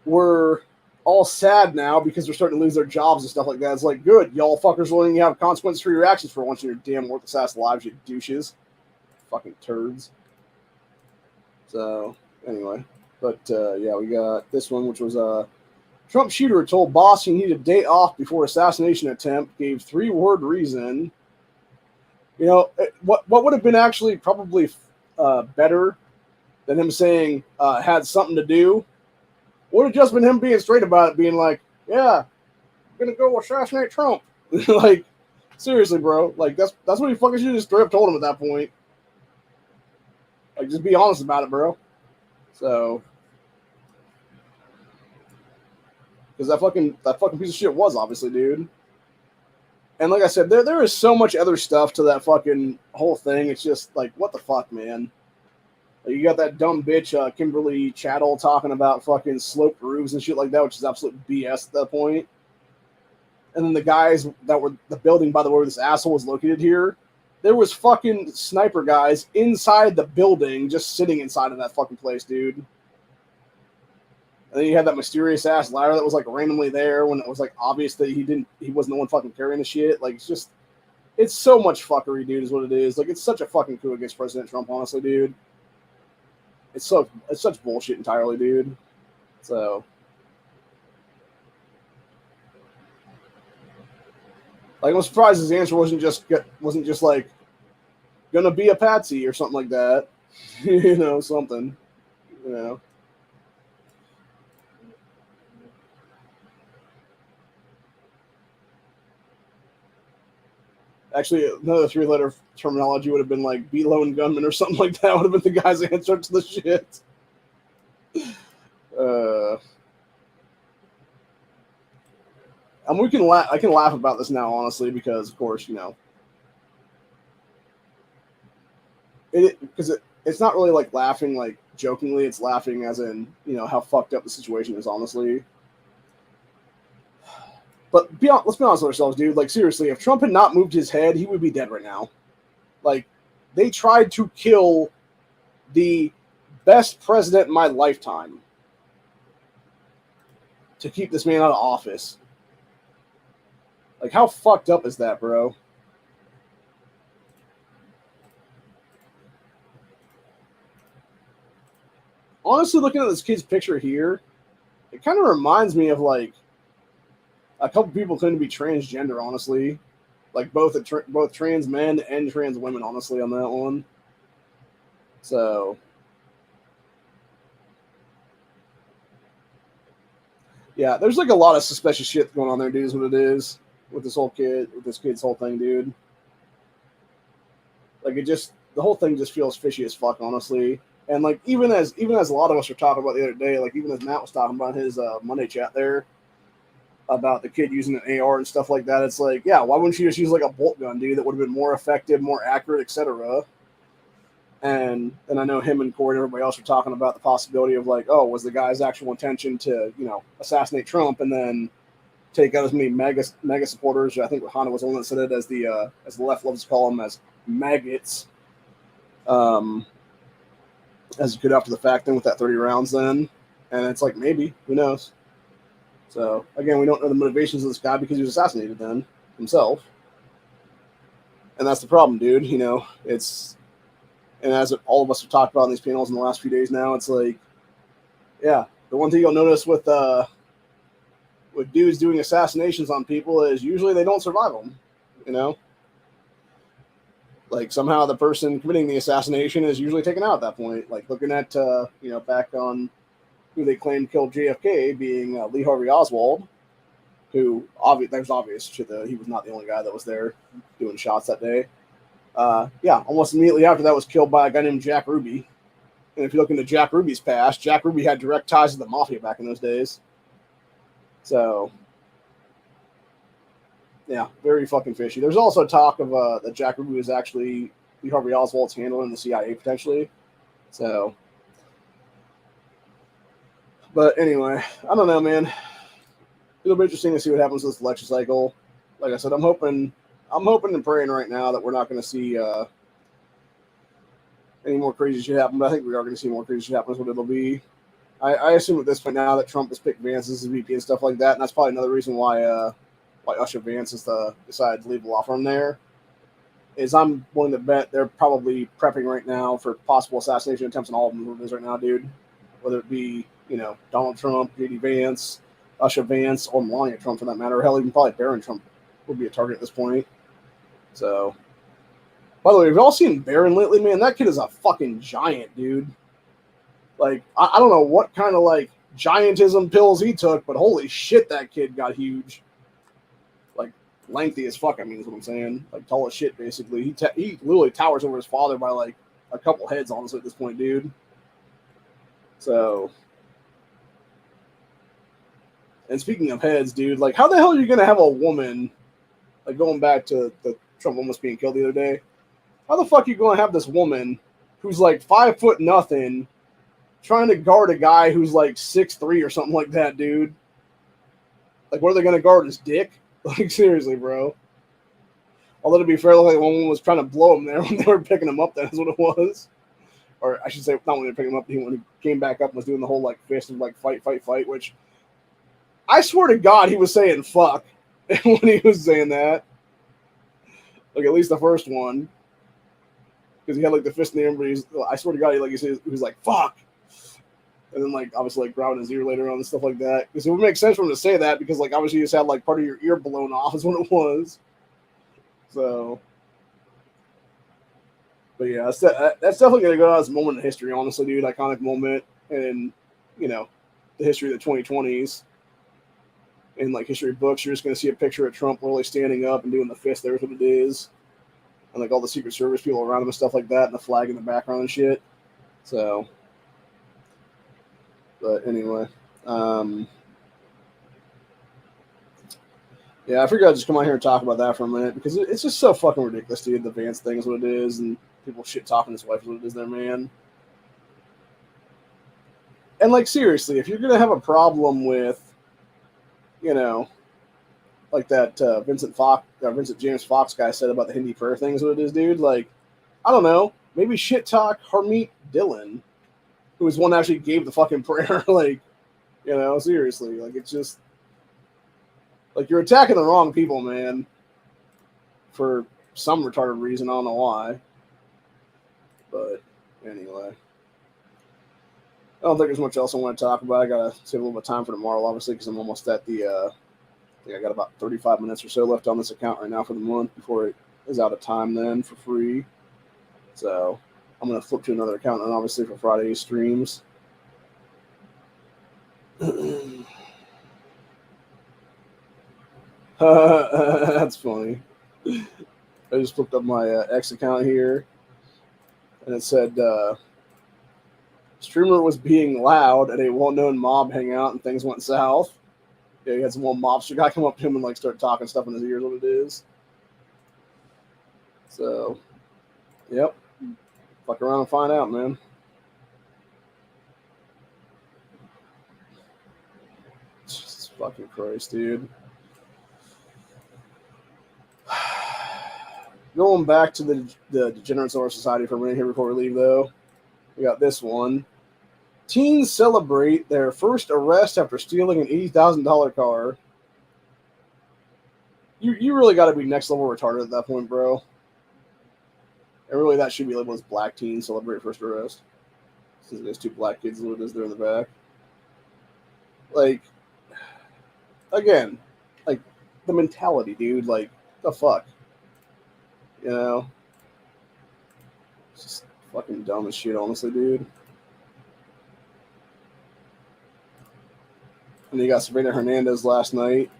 We're all sad now because they're starting to lose their jobs and stuff like that. It's like, good, y'all fuckers learning you have consequences for your actions for once in your damn worthless ass lives, you douches. Fucking turds. So, anyway. But yeah, we got this one, which was Trump shooter told boss he needed a day off before assassination attempt, gave 3-word reason. You know, what would have been actually probably better than him saying had something to do would have just been him being straight about it, being like, yeah, I'm going to go assassinate Trump. Like, seriously, bro. Like, that's what he fucking should have straight up told him at that point. Like, just be honest about it, bro. So, because that fucking piece of shit was obviously, dude. And like I said, there is so much other stuff to that fucking whole thing. It's just like, what the fuck, man? Like, you got that dumb bitch Kimberly Chattel talking about fucking sloped roofs and shit like that, which is absolute BS at that point. And then the guys that were the building, by the way, where this asshole was located here, there was fucking sniper guys inside the building, just sitting inside of that fucking place, dude. And then you had that mysterious ass ladder that was like randomly there when it was like obvious that he wasn't the one fucking carrying the shit. Like, it's so much fuckery, dude, is what it is. Like, it's such a fucking coup against President Trump, honestly, dude. It's such bullshit entirely, dude. So, like, I'm surprised his answer wasn't just like gonna be a patsy or something like that. You know, something. You know. Actually, another 3-letter terminology would have been like be lone gunman or something like that. Would have been the guy's answer to the shit. We can laugh. I can laugh about this now, honestly, because of course, you know, it's not really like laughing like jokingly. It's laughing as in, you know, how fucked up the situation is, honestly. But let's be honest with ourselves, dude. Like, seriously, if Trump had not moved his head, he would be dead right now. Like, they tried to kill the best president in my lifetime to keep this man out of office. Like, how fucked up is that, bro? Honestly, looking at this kid's picture here, it kind of reminds me of like a couple people claim to be transgender. Honestly, like both trans men and trans women. Honestly, on that one. So, yeah, there's like a lot of suspicious shit going on there, dude. Is what it is with this kid's whole thing, dude. Like, the whole thing just feels fishy as fuck, honestly. And like even as a lot of us were talking about the other day, like even as Matt was talking about his Monday chat there about the kid using an AR and stuff like that, it's like, yeah, why wouldn't you just use like a bolt gun, dude? That would have been more effective, more accurate, etc. And I know him and Corey and everybody else were talking about the possibility of like, oh, was the guy's actual intention to, you know, assassinate Trump and then take out as many mega supporters? I think Hanna was the one that said it as the left loves to call them, as maggots. As you could after the fact then with that 30 rounds then. And it's like, maybe, who knows? So, again, we don't know the motivations of this guy because he was assassinated then himself. And that's the problem, dude. You know, and as all of us have talked about in these panels in the last few days now, it's like, yeah, the one thing you'll notice with dudes doing assassinations on people is usually they don't survive them, you know? Like, somehow the person committing the assassination is usually taken out at that point. Like, looking at, you know, back on who they claimed killed JFK being Lee Harvey Oswald, who, there's obvious shit that he was not the only guy that was there doing shots that day. Yeah, almost immediately after that was killed by a guy named Jack Ruby. And if you look into Jack Ruby's past, Jack Ruby had direct ties to the mafia back in those days. So, yeah, very fucking fishy. There's also talk of that Jack Ruby was actually Lee Harvey Oswald's handler in the CIA potentially. So, but anyway, I don't know, man. It'll be interesting to see what happens with this election cycle. Like I said, I'm hoping and praying right now that we're not going to see any more crazy shit happen. But I think we are going to see more crazy shit happen. Is what it'll be. I assume at this point now that Trump has picked Vance as his VP and stuff like that, and that's probably another reason why Usha Vance has decided to leave the law firm there. Is I'm willing to bet they're probably prepping right now for possible assassination attempts on all of them. It is right now, dude. whether it be, Donald Trump, JD Vance, Usha Vance, or Melania Trump for that matter. Hell, even probably Barron Trump would be a target at this point. So, by the way, have you all seen Barron lately, man? That kid is a fucking giant, dude. Like, I don't know what kind of, like, giantism pills he took, but holy shit, that kid got huge. Like, lengthy as fuck, I mean, is what I'm saying. Like, tall as shit, basically. He literally towers over his father by, like, a couple heads, honestly, at this point, dude. So, and speaking of heads, dude, like, how the hell are you going to have a woman, like, going back to the Trump almost being killed the other day, how the fuck are you going to have this woman who's, like, 5 foot nothing trying to guard a guy who's, like, 6'3" or something like that, dude? Like, what are they going to guard, his dick? Like, seriously, bro. Although, to be fair, like, one woman was trying to blow him there when they were picking him up, that's what it was. Or I should say, not when they were picking him up, when he came back up and was doing the whole, like, fist of, like, fight, which I swear to God he was saying fuck when he was saying that. Like, at least the first one. Because he had, like, the fist in the air, but I swear to God, he was like, fuck. And then, like, obviously, like, grabbing his ear later on and stuff like that. Because it would make sense for him to say that because, like, obviously you just had, like, part of your ear blown off is what it was. So, but yeah, that's definitely going to go out as a moment in history, honestly, dude. Iconic moment in, the history of the 2020s. In, like, history books, you're just going to see a picture of Trump really standing up and doing the fist. There's what it is. And, like, all the Secret Service people around him and stuff like that, and the flag in the background and shit. So, but anyway. Yeah, I figured I'd just come out here and talk about that for a minute because it's just so fucking ridiculous, dude. The Vance thing is what it is, and people shit talking his wife is what it is there, man. And, like, seriously, if you're going to have a problem with, like that Vincent James Fox guy said about the Hindi prayer thing is what it is, dude. Like, I don't know, maybe shit talk Harmeet Dillon, who was one that actually gave the fucking prayer. Like, seriously, like, it's just like you're attacking the wrong people, man. For some retarded reason, I don't know why. But anyway, I don't think there's much else I want to talk about. I gotta save a little bit of time for tomorrow, obviously, because I'm almost at the. I think I got about 35 minutes or so left on this account right now for the month before it is out of time then for free. So I'm gonna flip to another account and obviously for Friday streams. That's funny. I just flipped up my X account here, and it said streamer was being loud at a well-known mob hangout, and things went south. Yeah, he had some old mobster guy come up to him and, like, start talking stuff in his ears. What it is. So, yep. Fuck around and find out, man. Jesus fucking Christ, dude. Going back to the Degenerate Solar Society for a minute here before we leave, though. We got this one. Teens celebrate their first arrest after stealing an $80,000 car. You really got to be next level retarded at that point, bro. And really, that should be labeled as black teens celebrate first arrest. Since there's two black kids, what it is there in the back. Like, again, like, the mentality, dude. Like, the fuck? It's just fucking dumb as shit, honestly, dude. And you got Sabrina Hernandez last night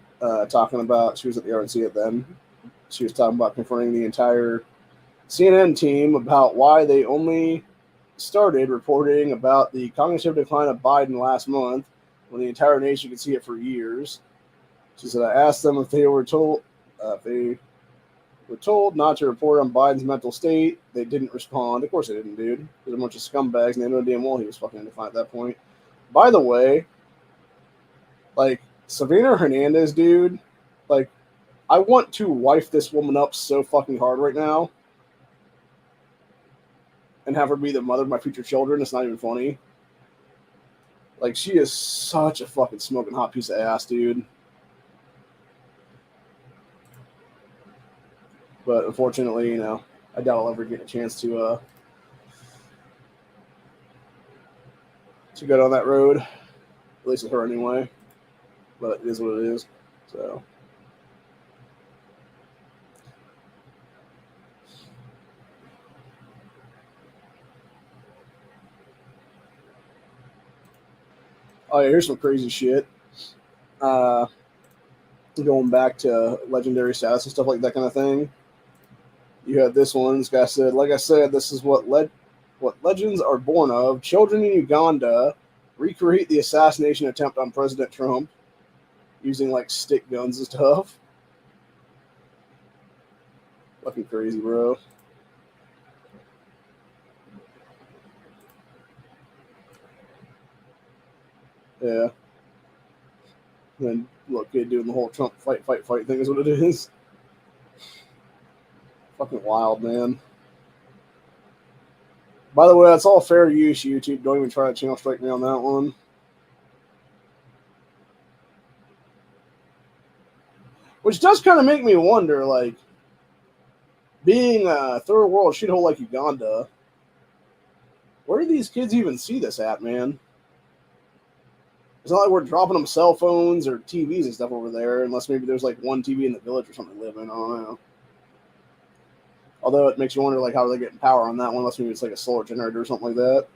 talking about, she was at the RNC at then. She was talking about confronting the entire CNN team about why they only started reporting about the cognitive decline of Biden last month when the entire nation could see it for years. She said, I asked them if they were told not to report on Biden's mental state. They didn't respond. Of course they didn't, dude. There's a bunch of scumbags, and they know damn well he was fucking declined at that point. By the way, like, Sabrina Hernandez, dude, like, I want to wife this woman up so fucking hard right now and have her be the mother of my future children. It's not even funny. Like, she is such a fucking smoking hot piece of ass, dude. But unfortunately, I doubt I'll ever get a chance to to go down that road. At least with her anyway. But it is what it is. So. Oh, yeah, here's some crazy shit. Going back to legendary status and stuff like that kind of thing. You had this one. This guy said, like I said, this is what legends are born of. Children in Uganda recreate the assassination attempt on President Trump using like stick guns and stuff. Fucking crazy, bro. Yeah. And then look, kid doing the whole Trump fight thing is what it is. Fucking wild, man. By the way, that's all fair use, YouTube. Don't even try to channel strike me on that one. Which does kind of make me wonder, like, being a third world shithole like Uganda, where do these kids even see this at, man? It's not like we're dropping them cell phones or TVs and stuff over there, unless maybe there's like one TV in the village or something to live in. I don't know. Although it makes you wonder, like, how are they getting power on that one, unless maybe it's like a solar generator or something like that.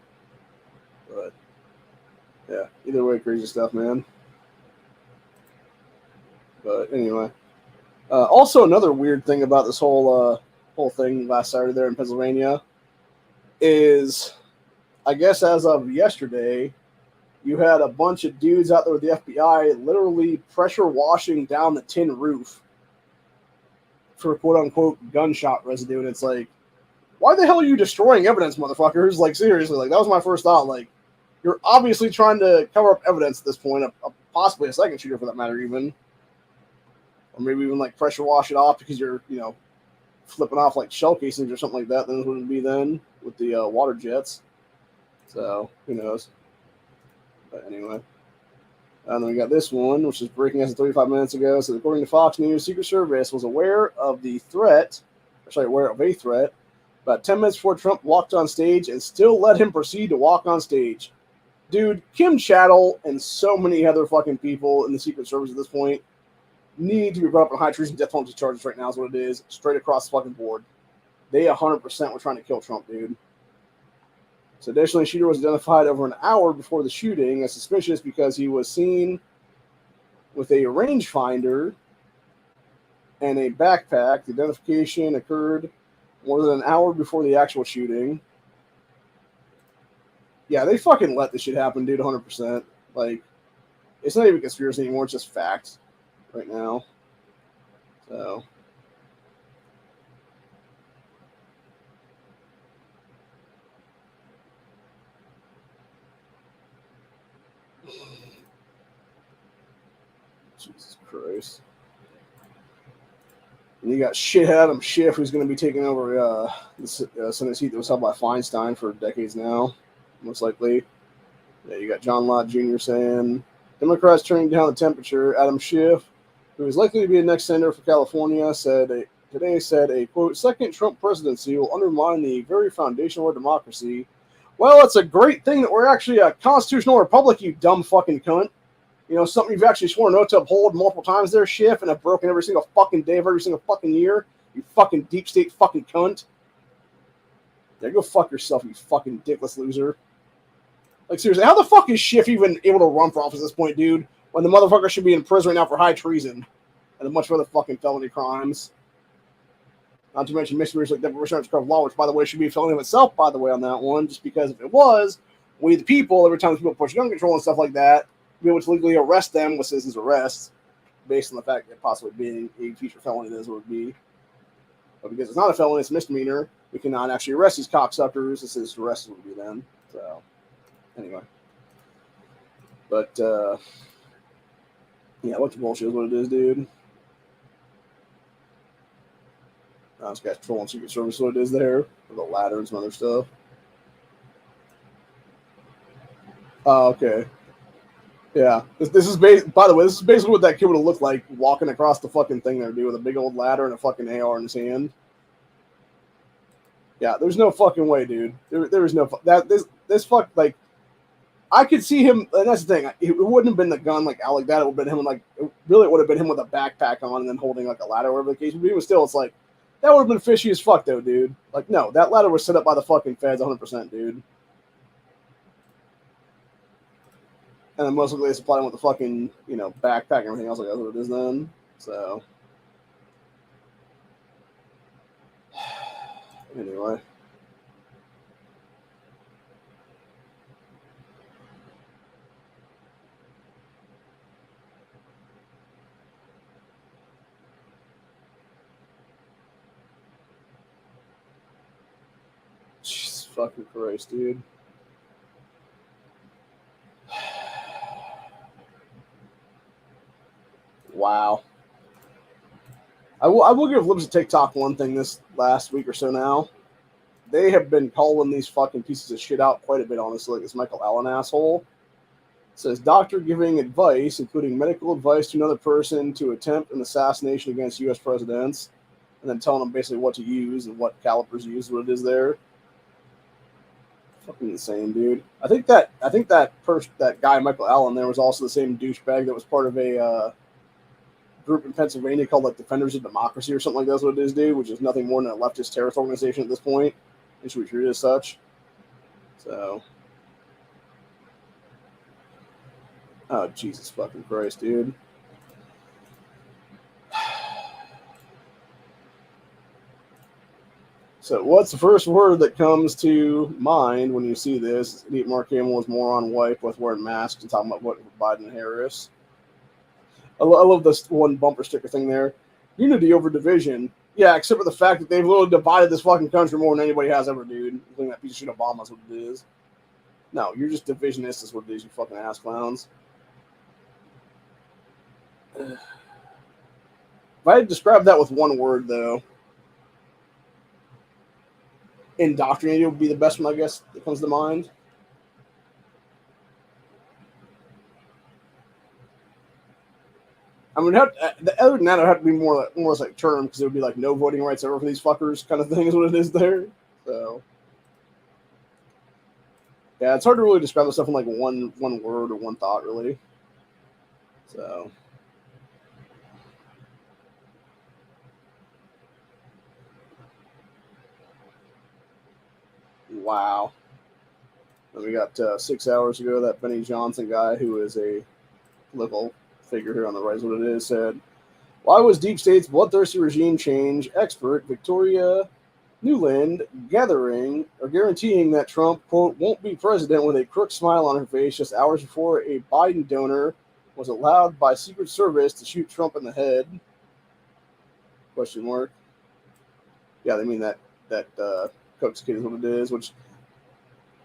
But, yeah, either way, crazy stuff, man. But anyway. Also, another weird thing about this whole thing last Saturday there in Pennsylvania is, I guess as of yesterday, you had a bunch of dudes out there with the FBI literally pressure washing down the tin roof for quote-unquote gunshot residue. And it's like, why the hell are you destroying evidence, motherfuckers? Like, seriously, like, that was my first thought. Like, you're obviously trying to cover up evidence at this point, possibly a second shooter for that matter even. Or maybe even, like, pressure wash it off because you're, flipping off, like, shell casings or something like that. Then it wouldn't be then with the water jets. So, who knows? But anyway. And then we got this one, which is breaking as of 35 minutes ago. So according to Fox News, Secret Service was aware of a threat about 10 minutes before Trump walked on stage and still let him proceed to walk on stage. Dude, Kim Chattel and so many other fucking people in the Secret Service at this point need to be brought up on high treason death penalty charges right now is what it is, straight across the fucking board. They 100% were trying to kill Trump, dude. So additionally, shooter was identified over an hour before the shooting as suspicious because he was seen with a rangefinder and a backpack. The identification occurred more than an hour before the actual shooting. Yeah, they fucking let this shit happen, dude, 100%. Like, it's not even conspiracy anymore, it's just facts right now. So... Jesus Christ. And you got shit Adam Schiff, who's going to be taking over the Senate seat that was held by Feinstein for decades now, most likely. Yeah, you got John Lott Jr. saying, Democrats turning down the temperature. Adam Schiff, who is likely to be the next senator for California, said a, quote, second Trump presidency will undermine the very foundation of our democracy. Well, it's a great thing that we're actually a constitutional republic, you dumb fucking cunt. Something you've actually sworn an oath to uphold multiple times there, Schiff, and have broken every single fucking day of every single fucking year. You fucking deep state fucking cunt. Yeah, go fuck yourself, you fucking dickless loser. Like, seriously, how the fuck is Schiff even able to run for office at this point, dude? When the motherfucker should be in prison right now for high treason and a bunch of other fucking felony crimes. Not to mention misdemeanors like deprivation of law, which, by the way, should be a felony of itself, by the way, on that one, just because if it was, we the people, every time people push gun control and stuff like that, be able to legally arrest them with citizens' arrests based on the fact that possibly being a future felony that is what it would be. But because it's not a felony, it's a misdemeanor, we cannot actually arrest these cocksuckers. This is arrest would be then. So, anyway. But, yeah, what the bullshit is what it is, dude. This guy's trolling Secret Service, what it is there. With the ladder and some other stuff. Oh, okay. Yeah, this is by the way, this is basically what that kid would have looked like walking across the fucking thing there, dude, with a big old ladder and a fucking AR in his hand. Yeah, there's no fucking way, dude. There is no this fuck like. I could see him, and that's the thing. It wouldn't have been the gun like out like that. It would have been him like really. It would have been him with a backpack on and then holding like a ladder, or whatever the case would be. But still, it's like that would have been fishy as fuck, though, dude. Like, no, that ladder was set up by the fucking feds, 100%, dude. And then most likely they supplied him with the fucking backpack and everything else like that's what it is then. So anyway. Jesus fucking Christ, dude. Wow. I will give Libs of TikTok one thing this last week or so now. They have been calling these fucking pieces of shit out quite a bit, honestly. Like this Michael Allen asshole. It says, doctor giving advice, including medical advice to another person to attempt an assassination against U.S. presidents, and then telling them basically what to use and what calibers to use, what it is there. Fucking insane, dude. I think that guy Michael Allen there was also the same douchebag that was part of a group in Pennsylvania called like Defenders of Democracy or something like that's what it is, dude, which is nothing more than a leftist terrorist organization at this point. It should be treated as such. So, oh Jesus fucking Christ, dude. So, what's the first word that comes to mind when you see this? Idiot Mark Hamill is moron wipe with wearing masks and talking about what Biden and Harris. I love this one bumper sticker thing there. Unity over division. Yeah, except for the fact that they've literally divided this fucking country more than anybody has ever, dude. I think that piece of shit Obama's what it is. No, you're just divisionist is what it is, you fucking ass clowns. If I had described that with one word, though, indoctrinated would be the best one, I guess, that comes to mind. I mean, other than that, it would have to be more like term because it would be like no voting rights ever for these fuckers kind of thing is what it is there. So, yeah, it's hard to really describe the stuff in like one word or one thought, really. So, wow. And we got 6 hours ago that Benny Johnson guy, who is a political figure here on the right, is what it is, said, why was Deep State's bloodthirsty regime change expert Victoria Nuland guaranteeing that Trump, quote, won't be president with a crook smile on her face just hours before a Biden donor was allowed by Secret Service to shoot Trump in the head? Question mark. Yeah, they mean that Cook's kid is what it is, which,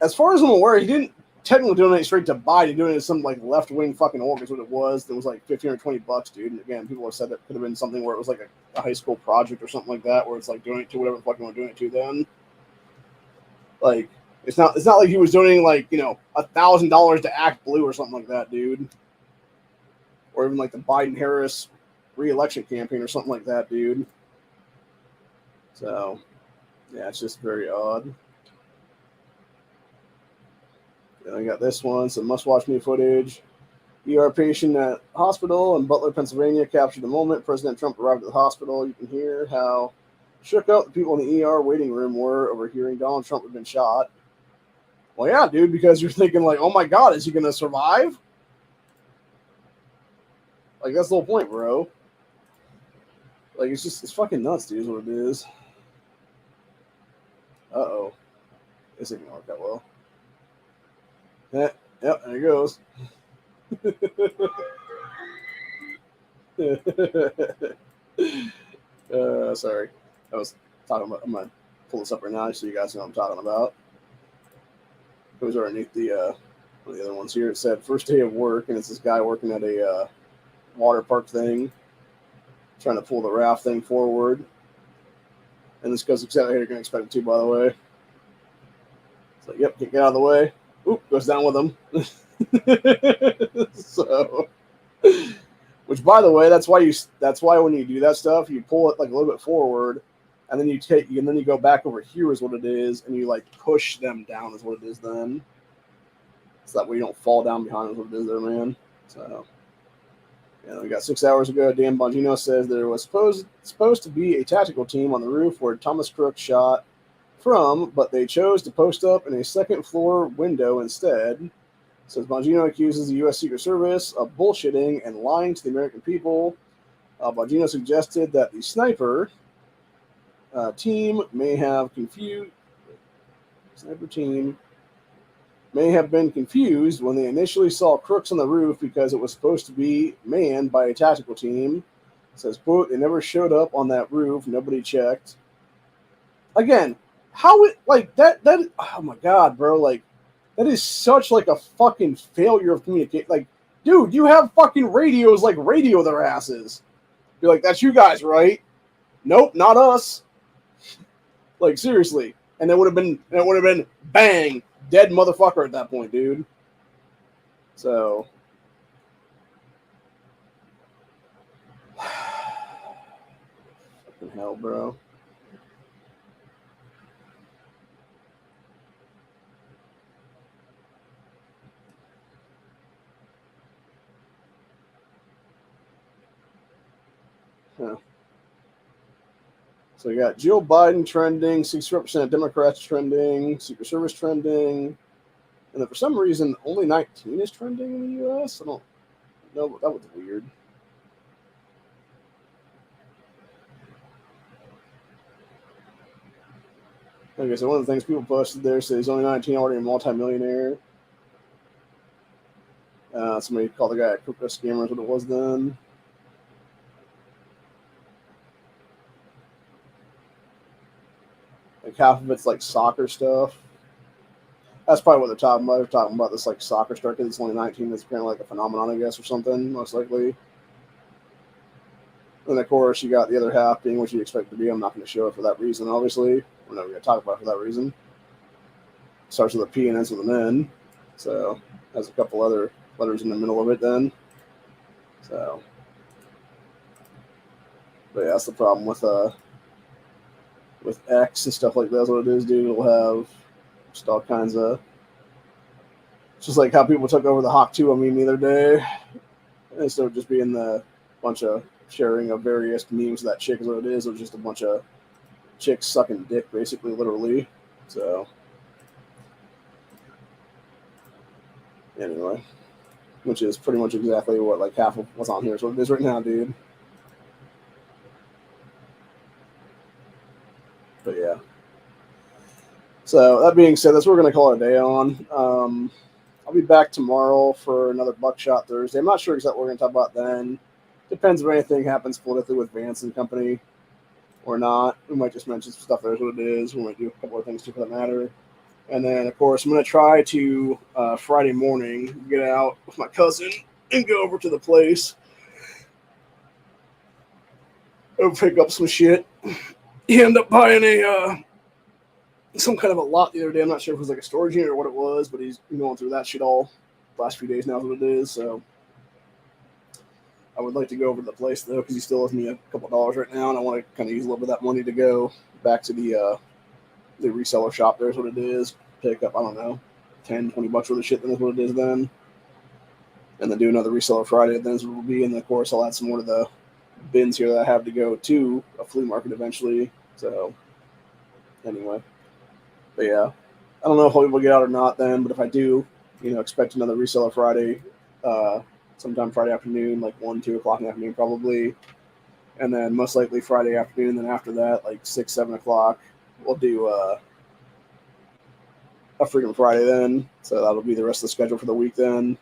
as far as I'm aware, he didn't technically donate straight to Biden. He donated some like left wing fucking org is what it was. That was like $15 or $20, dude. And again, people have said that could have been something where it was like a high school project or something like that, where it's like donate to whatever the fuck you want to donate to. Then, like, it's not like he was donating like $1,000 to Act Blue or something like that, dude. Or even like the Biden Harris re-election campaign or something like that, dude. So, yeah, it's just very odd. Then I got this one, some must-watch new footage. ER patient at hospital in Butler, Pennsylvania, captured the moment President Trump arrived at the hospital. You can hear how shook up the people in the ER waiting room were over hearing Donald Trump had been shot. Well, yeah, dude, because you're thinking like, oh my God, is he going to survive? Like, that's the whole point, bro. Like, it's fucking nuts, dude, is what it is. Uh-oh. This ain't going to work that well. Yep, there he goes. Sorry. I was talking about, I'm going to pull this up right now so you guys know what I'm talking about. It was underneath the one of the other ones here. It said first day of work, and it's this guy working at a water park thing, trying to pull the raft thing forward. And this goes exactly how you're going to expect it to, by the way. It's like, yep, get out of the way. Oop, goes down with him. So, which, by the way, that's why when you do that stuff, you pull it like a little bit forward, and then you go back over here is what it is, and you like push them down is what it is then. so that way you don't fall down behind what it is there, man. So, yeah, we got 6 hours ago. Dan Bongino says there was supposed to be a tactical team on the roof where Thomas Crook shot from, but they chose to post up in a second floor window instead. Says Bongino accuses the U.S. Secret Service of bullshitting and lying to the American people. Bongino suggested that the sniper team may have confused. Sniper team may have been confused when they initially saw Crooks on the roof because it was supposed to be manned by a tactical team. It says, quote, they never showed up on that roof. Nobody checked. Again, how it, like, that, oh my God, bro, like, that is such, like, a fucking failure of communication. Like, dude, you have fucking radios, like, radio their asses. You're like, that's you guys, right? Nope, not us. Like, seriously. And it would have been bang, dead motherfucker at that point, dude. So, fucking hell, bro. Huh. So you got Jill Biden trending, 60% Democrats trending, Secret Service trending, and then for some reason only 19 is trending in the U.S. I don't know, but that was weird. Okay, so one of the things people posted there says only 19, already a multimillionaire. Somebody called the guy a crypto scammer, is what it was then. Like half of it's like soccer stuff. That's probably what they're talking about. They're talking about this like soccer star kid that's only 19. That's apparently like a phenomenon, I guess, or something, most likely. And of course, you got the other half being what you expect to be. I'm not going to show it for that reason, obviously. We're not going to talk about it for that reason. Starts with a P and ends with an N. So, has a couple other letters in the middle of it then. So, but yeah, that's the problem with X and stuff like that. That's what it is, dude. It'll have just all kinds of. It's just like how people took over the Hawk 2 meme the other day. Instead of just being the bunch of sharing of various memes of that chick is what it is. It was just a bunch of chicks sucking dick, basically, literally. So, anyway, which is pretty much exactly what like half of what's on here is what it is right now, dude. But yeah. So that being said, that's what we're gonna call it a day on. I'll be back tomorrow for another Buckshot Thursday. I'm not sure exactly what we're gonna talk about then. Depends if anything happens politically with Vance and company or not. We might just mention some stuff. There's what it is. We might do a couple of things too for that matter. And then, of course, I'm going to try to Friday morning get out with my cousin and go over to the place and pick up some shit. He ended up buying some kind of a lot the other day. I'm not sure if it was like a storage unit or what it was, but he's been going through that shit all the last few days now is what it is. So I would like to go over to the place, though, because he still owes me a couple dollars right now, and I want to kind of use a little bit of that money to go back to the reseller shop. There's what it is. Pick up, I don't know, 10, 20 bucks worth of shit. Then is what it is then. And then do another reseller Friday. Then is what it will be. And then, of course, I'll add some more to the bins here that I have to go to a flea market eventually. So, anyway. But yeah, I don't know if I'll be able to get out or not then. But if I do, expect another reseller Friday, sometime Friday afternoon, like 1, 2 o'clock in the afternoon probably. And then most likely Friday afternoon. And then after that, like 6, 7 o'clock, we'll do a Freedom Friday then. So that'll be the rest of the schedule for the week then.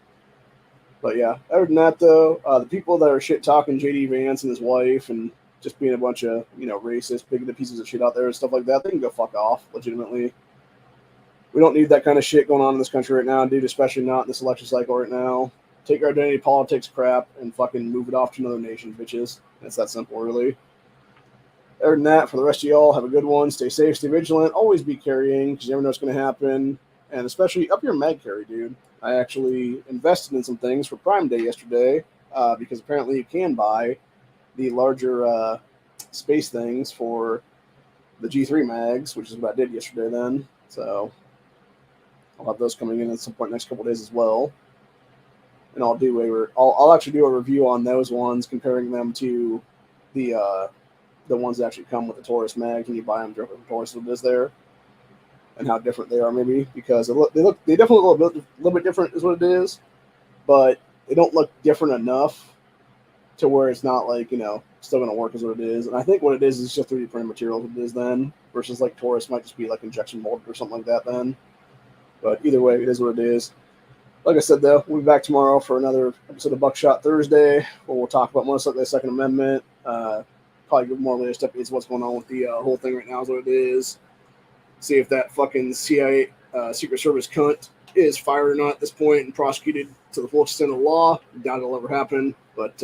But yeah, other than that though, the people that are shit talking JD Vance and his wife and just being a bunch of, racist, bigoted pieces of shit out there and stuff like that, they can go fuck off, legitimately. We don't need that kind of shit going on in this country right now, dude, especially not in this election cycle right now. Take our identity politics crap and fucking move it off to another nation, bitches. It's that simple, really. Other than that, for the rest of y'all, have a good one. Stay safe, stay vigilant. Always be carrying because you never know what's going to happen. And especially up your mag carry, dude. I actually invested in some things for Prime Day yesterday because apparently you can buy the larger space things for the G3 mags, which is what I did yesterday then. So I'll have those coming in at some point next couple days as well. And I'll actually do a review on those ones, comparing them to the ones that actually come with the Taurus mag. Can you buy them directly from Taurus? What it is there, and how different they are, maybe, because they definitely look a little bit different, is what it is, but they don't look different enough to where it's not like, still going to work as what it is. And I think what it is just 3D printed material, what it is then, versus like Taurus might just be like injection molded or something like that then. But either way, it is what it is. Like I said, though, we'll be back tomorrow for another episode of Buckshot Thursday, where we'll talk about most likely the Second Amendment. Probably give more latest updates what's going on with the whole thing right now is what it is. See if that fucking CIA Secret Service cunt is fired or not at this point and prosecuted to the full extent of the law. Doubt it'll ever happen, but,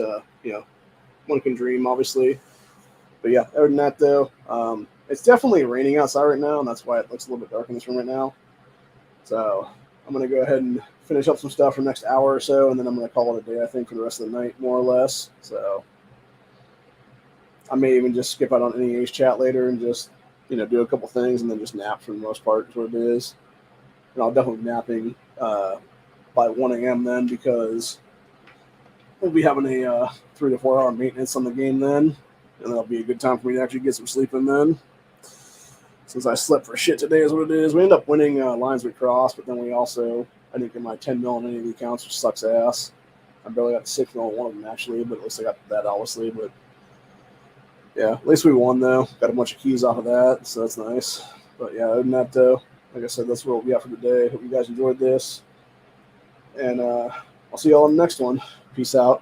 one can dream, obviously. But yeah, other than that, though, it's definitely raining outside right now, and that's why it looks a little bit dark in this room right now. So I'm going to go ahead and finish up some stuff for the next hour or so, and then I'm going to call it a day, I think, for the rest of the night, more or less. So I may even just skip out on any Ace chat later and just, do a couple things and then just nap for the most part is what it is. And I'll definitely be napping by 1 a.m. then, because we'll be having a 3 to 4 hour maintenance on the game then, and that'll be a good time for me to actually get some sleep in then. Since I slept for shit today is what it is. We ended up winning Lines We Crossed, but then I didn't get my 10 mil on any of the accounts, which sucks ass. I barely got 6 mil on one of them, actually, but at least I got that, obviously. But yeah, at least we won, though. Got a bunch of keys off of that, so that's nice. But yeah, other than that, though, like I said, that's what we got for today. Hope you guys enjoyed this. And I'll see you all in the next one. Peace out.